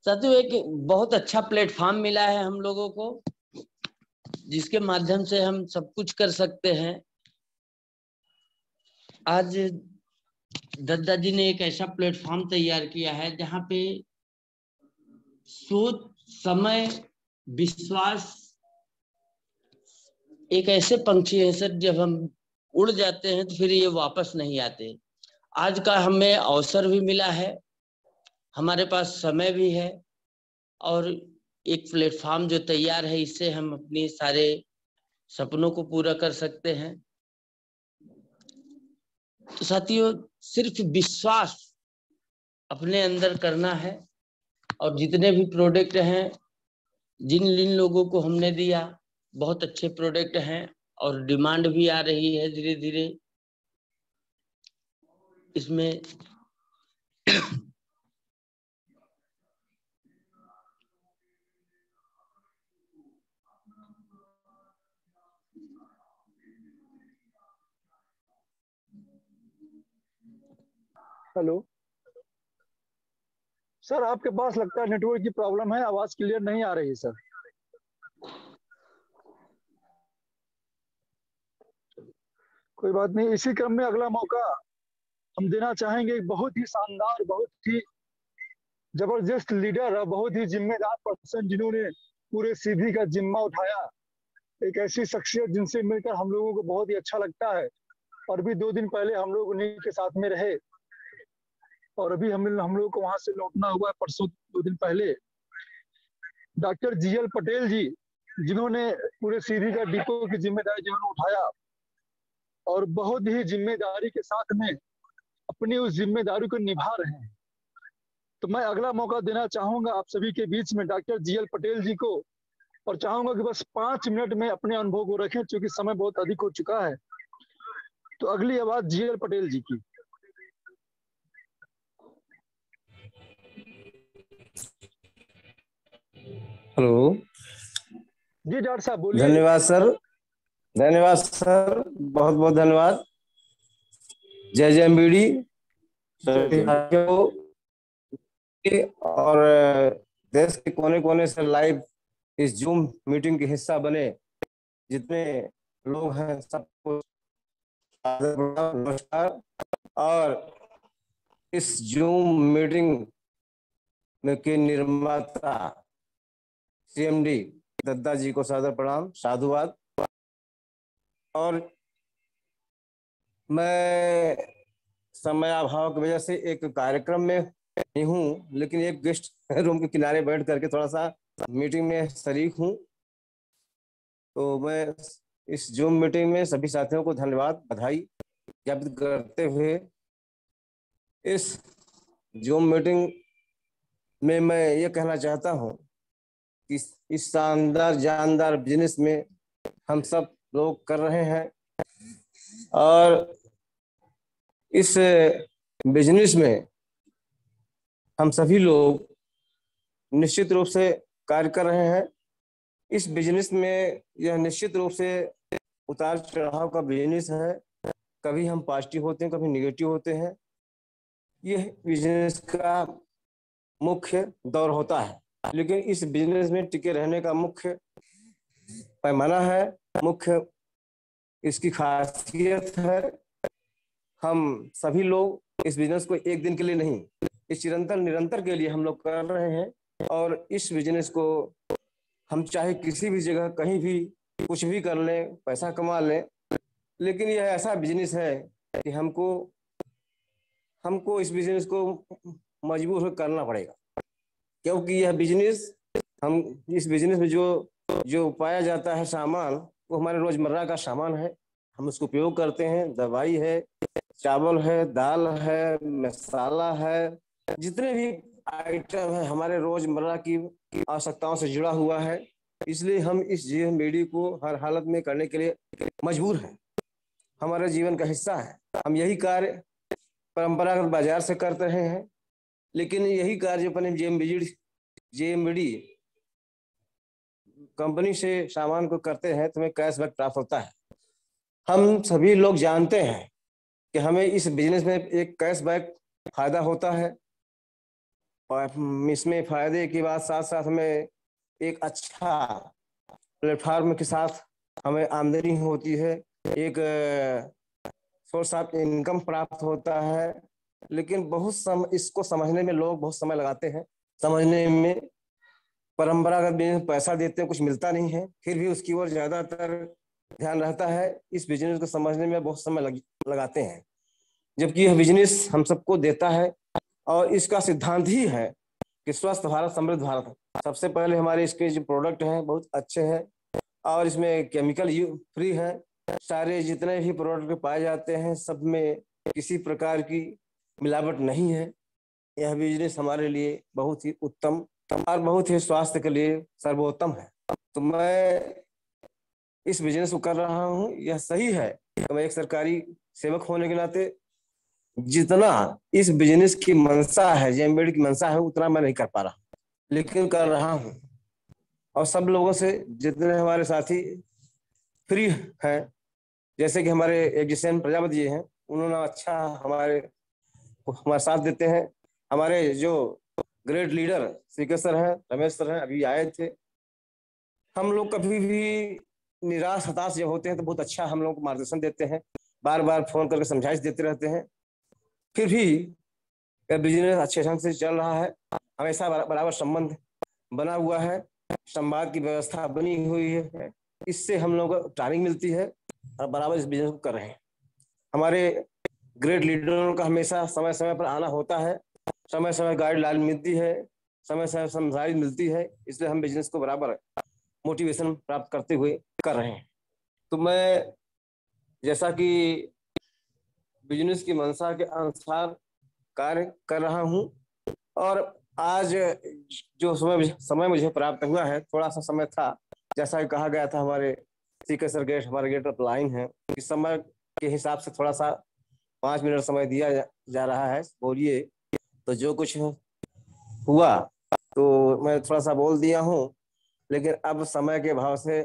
साथियों, एक बहुत अच्छा प्लेटफॉर्म मिला है हम लोगों को, जिसके माध्यम से हम सब कुछ कर सकते हैं। आज दद्दा जी ने एक ऐसा प्लेटफॉर्म तैयार किया है जहां पे सोच, समय, विश्वास एक ऐसे पंछी है सर, जब हम उड़ जाते हैं तो फिर ये वापस नहीं आते। आज का हमें अवसर भी मिला है, हमारे पास समय भी है, और एक प्लेटफॉर्म जो तैयार है, इससे हम अपने सारे सपनों को पूरा कर सकते हैं। तो साथियों, सिर्फ विश्वास अपने अंदर करना है, और जितने भी प्रोडक्ट हैं, जिन लोगों को हमने दिया, बहुत अच्छे प्रोडक्ट हैं और डिमांड भी आ रही है धीरे धीरे इसमें। हेलो सर, आपके पास लगता है नेटवर्क की प्रॉब्लम है, आवाज क्लियर नहीं आ रही है सर। कोई बात नहीं, इसी क्रम में अगला मौका हम देना चाहेंगे। एक बहुत ही शानदार, बहुत ही जबरदस्त लीडर और बहुत ही जिम्मेदार पर्सन जिन्होंने पूरे सीधी का जिम्मा उठाया। एक ऐसी शख्सियत जिनसे मिलकर हम लोगों को बहुत ही अच्छा लगता है। और भी 2 दिन पहले हम लोग उन्हीं के साथ में रहे और अभी हम लोग को वहां से लौटना हुआ है परसों 2 दिन पहले। डॉक्टर GL पटेल जी, जिन्होंने पूरे सीधी का डिपो की जिम्मेदारी जिन्होंने उठाया और बहुत ही जिम्मेदारी के साथ में अपनी उस जिम्मेदारी को निभा रहे हैं। तो मैं अगला मौका देना चाहूंगा आप सभी के बीच में डॉक्टर GL पटेल जी को, और चाहूंगा कि बस 5 मिनट में अपने अनुभव को रखें क्योंकि समय बहुत अधिक हो चुका है। तो अगली आवाज GL पटेल जी की। हेलो जी डॉक्टर साहब बोलिए। धन्यवाद सर, धन्यवाद सर, बहुत बहुत धन्यवाद। जय जय MBD और देश के कोने कोने से लाइव इस जूम मीटिंग के हिस्सा बने जितने लोग हैं सबको नमस्कार। और इस जूम मीटिंग में के निर्माता CMD दद्दा जी को सादर प्रणाम, साधुवाद। और मैं समय अभाव की वजह से एक कार्यक्रम में नहीं हूँ, लेकिन एक गेस्ट रूम के किनारे बैठ करके थोड़ा सा मीटिंग में शरीक हूँ। तो मैं इस जूम मीटिंग में सभी साथियों को धन्यवाद, बधाई ज्ञापित करते हुए इस जूम मीटिंग में मैं ये कहना चाहता हूँ कि इस शानदार जानदार बिजनेस में हम सब लोग कर रहे हैं और इस बिजनेस में हम सभी लोग निश्चित रूप से कार्य कर रहे हैं। इस बिजनेस में यह निश्चित रूप से उतार चढ़ाव का बिजनेस है। कभी हम पॉजिटिव होते हैं, कभी निगेटिव होते हैं। यह बिजनेस का मुख्य दौर होता है, लेकिन इस बिजनेस में टिके रहने का मुख्य पैमाना है, मुख्य इसकी खासियत है। हम सभी लोग इस बिजनेस को एक दिन के लिए नहीं, इस चिरंतर निरंतर के लिए हम लोग कर रहे हैं। और इस बिजनेस को हम चाहे किसी भी जगह कहीं भी कुछ भी कर लें, पैसा कमा लें, लेकिन यह ऐसा बिजनेस है कि हमको इस बिजनेस को मजबूर होकर करना पड़ेगा, क्योंकि यह बिजनेस हम इस बिजनेस में जो पाया जाता है सामान, वो हमारे रोजमर्रा का सामान है। हम उसको उपयोग करते हैं। दवाई है, चावल है, दाल है, मसाला है, जितने भी आइटम है हमारे रोजमर्रा की आवश्यकताओं से जुड़ा हुआ है। इसलिए हम इस GMBD को हर हालत में करने के लिए मजबूर हैं। हमारे जीवन का हिस्सा है। हम यही कार्य परंपरागत बाजार से करते रहे हैं, लेकिन यही कार्य अपने GMBD कंपनी से सामान को करते हैं तो हमें कैशबैक प्राप्त होता है। हम सभी लोग जानते हैं कि हमें इस बिजनेस में एक कैशबैक फायदा होता है। इसमें फायदे की बात साथ साथ हमें एक अच्छा प्लेटफॉर्म के साथ हमें आमदनी होती है, एक सोर्स ऑफ इनकम प्राप्त होता है। लेकिन इसको समझने में लोग बहुत समय लगाते हैं। समझने में परंपरागत बिजनेस पैसा देते हैं, कुछ मिलता नहीं है, फिर भी उसकी ओर ज्यादातर ध्यान रहता है। इस बिजनेस को समझने में बहुत समय लगाते हैं, जबकि यह बिजनेस हम सबको देता है और इसका सिद्धांत ही है कि स्वस्थ भारत समृद्ध भारत। सबसे पहले हमारे इसके जो प्रोडक्ट हैं बहुत अच्छे हैं और इसमें केमिकल फ्री है। सारे जितने भी प्रोडक्ट पाए जाते हैं सब में किसी प्रकार की मिलावट नहीं है। यह बिजनेस हमारे लिए बहुत ही उत्तम और बहुत ही स्वास्थ्य के लिए सर्वोत्तम है। तो मैं इस बिजनेस को कर रहा हूँ। यह सही है कि मैं एक सरकारी सेवक होने के नाते जितना इस बिजनेस की मंशा है, GMBD की मंशा है, उतना मैं नहीं कर पा रहा, लेकिन कर रहा हूँ। और सब लोगों से जितने हमारे साथी फ्री हैं, जैसे कि हमारे एग्जिशियन प्रजापति जी हैं, उन्होंने अच्छा हमारे हमारे साथ देते हैं। हमारे जो ग्रेट लीडर सीके सर हैं, रमेश सर हैं, अभी आए थे। हम लोग कभी भी निराश हताश जब होते हैं तो बहुत अच्छा हम लोग को मार्गदर्शन देते हैं, बार बार फोन करके समझाइश देते रहते हैं। फिर भी बिजनेस अच्छे ढंग से चल रहा है, हमेशा बराबर संबंध बना हुआ है, संवाद की व्यवस्था बनी हुई है। इससे हम लोगों को ट्रेनिंग मिलती है और बराबर इस बिजनेस को कर रहे हैं। हमारे ग्रेट लीडरों का हमेशा समय समय पर आना होता है, समय समय गाइडलाइन मिलती है, समय समय समझाइश मिलती है, इसलिए हम बिजनेस को बराबर मोटिवेशन प्राप्त करते हुए कर रहे हैं। तो मैं जैसा कि बिजनेस की मंशा के अनुसार कार्य कर रहा हूं, और आज जो समय मुझे प्राप्त हुआ है, थोड़ा सा समय था, जैसा कि कहा गया था हमारे सीके सर गेट, हमारे गेट ऑफ लाइन है, इस समय के हिसाब से थोड़ा सा 5 मिनट समय दिया जा रहा है, बोलिए। तो जो कुछ हुआ तो मैं थोड़ा सा बोल दिया हूँ, लेकिन अब समय के भाव से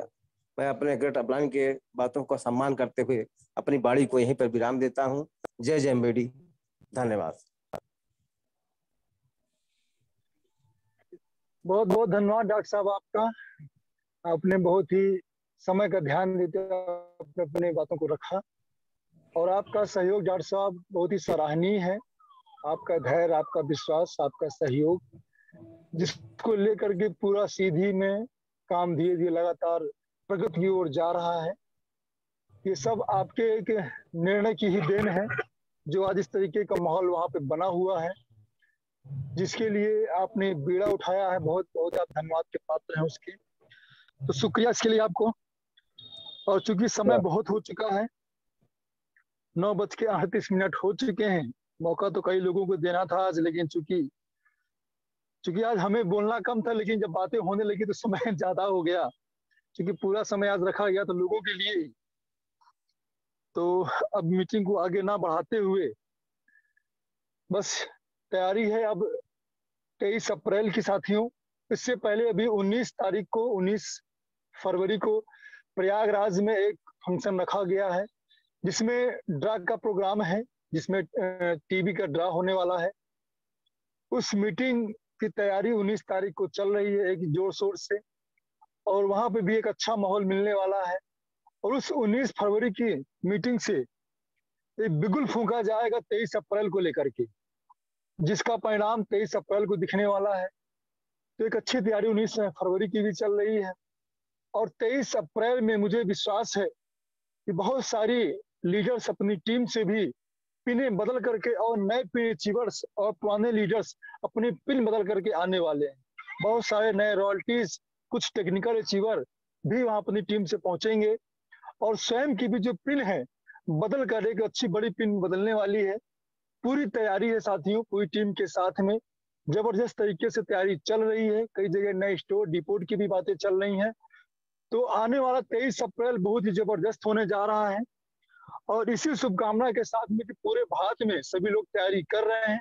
मैं अपने ग्रेट अपलाइन के बातों का सम्मान करते हुए अपनी बाड़ी को यहीं पर विराम देता हूँ। जय जय एमबीडी, धन्यवाद। बहुत बहुत धन्यवाद डॉक्टर साहब आपका। आपने बहुत ही समय का ध्यान देते हुए अपनी बातों को रखा, और आपका सहयोग डॉक्टर साहब बहुत ही सराहनीय है। आपका धैर्य, आपका विश्वास, आपका सहयोग, जिसको लेकर के पूरा सीधी में काम धीरे धीरे लगातार प्रगति की ओर जा रहा है। ये सब आपके एक निर्णय की ही देन है, जो आज इस तरीके का माहौल वहां पे बना हुआ है, जिसके लिए आपने बीड़ा उठाया है। बहुत बहुत आप धन्यवाद के पात्र हैं उसके, तो शुक्रिया इसके लिए आपको। और चूंकि समय बहुत हो चुका है, 9:38 हो चुके हैं। मौका तो कई लोगों को देना था आज, लेकिन चूंकि आज हमें बोलना कम था, लेकिन जब बातें होने लगी तो समय ज्यादा हो गया। क्योंकि पूरा समय आज रखा गया तो लोगों के लिए। तो अब मीटिंग को आगे ना बढ़ाते हुए बस तैयारी है अब 23 अप्रैल की साथियों। इससे पहले अभी 19 फरवरी को प्रयागराज में एक फंक्शन रखा गया है, जिसमें ड्रा का प्रोग्राम है, जिसमें टीबी का ड्रा होने वाला है। उस मीटिंग की तैयारी 19 तारीख को चल रही है एक जोर शोर से, और वहां पे भी एक अच्छा माहौल मिलने वाला है। और उस 19 फरवरी की मीटिंग से एक बिगुल फूंका जाएगा 23 अप्रैल को लेकर के, जिसका परिणाम 23 अप्रैल को दिखने वाला है। तो एक अच्छी तैयारी 19 फरवरी की भी चल रही है। और 23 अप्रैल में मुझे विश्वास है कि बहुत सारी लीडर्स अपनी टीम से भी पिने बदल करके, और नए पिन अचीवर्स और पुराने लीडर्स अपनी पिन बदल करके आने वाले हैं। बहुत सारे नए रॉयल्टीज, कुछ टेक्निकल अचीवर भी वहां अपनी टीम से पहुंचेंगे, और स्वयं की भी जो पिन है बदल कर एक अच्छी बड़ी पिन बदलने वाली है। पूरी तैयारी है साथियों, पूरी टीम के साथ में जबरदस्त तरीके से तैयारी चल रही है। कई जगह नए स्टोर डिपोट की भी बातें चल रही हैं। तो आने वाला 23 अप्रैल बहुत ही जबरदस्त होने जा रहा है, और इसी शुभकामना के साथ में कि पूरे भारत में सभी लोग तैयारी कर रहे हैं,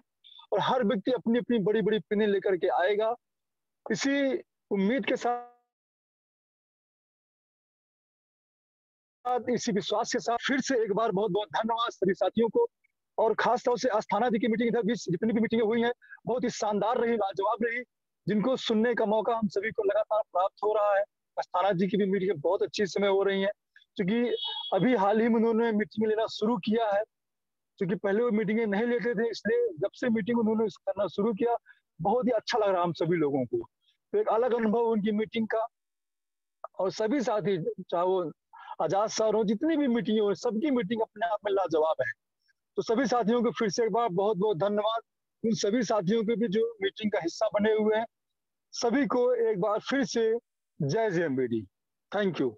और हर व्यक्ति अपनी अपनी बड़ी बड़ी पिनें लेकर के आएगा। इसी उम्मीद के साथ, इसी विश्वास के साथ फिर से एक बार बहुत बहुत धन्यवाद सभी साथियों को। और खास तौर से अस्थाना जी की मीटिंग इधर भी जितनी भी मीटिंगें हुई हैं बहुत ही शानदार रही, लाजवाब रही, जिनको सुनने का मौका हम सभी को लगातार प्राप्त हो रहा है। अस्थाना जी की भी मीटिंगें बहुत अच्छी समय हो रही हैं, क्योंकि अभी हाल ही में उन्होंने मीटिंग लेना शुरू किया है। क्योंकि पहले वो मीटिंगें नहीं लेते थे, इसलिए जब से मीटिंग उन्होंने करना शुरू किया बहुत ही अच्छा लग रहा हम सभी लोगों को। तो एक अलग अनुभव उनकी मीटिंग का। और सभी साथी, चाहे वो आजाद सर हो, जितनी भी मीटिंग हो, सबकी मीटिंग अपने आप में लाजवाब है। तो सभी साथियों को फिर से एक बार बहुत बहुत धन्यवाद। उन सभी साथियों के भी जो मीटिंग का हिस्सा बने हुए हैं, सभी को एक बार फिर से जय जय एमबीडी। Thank you.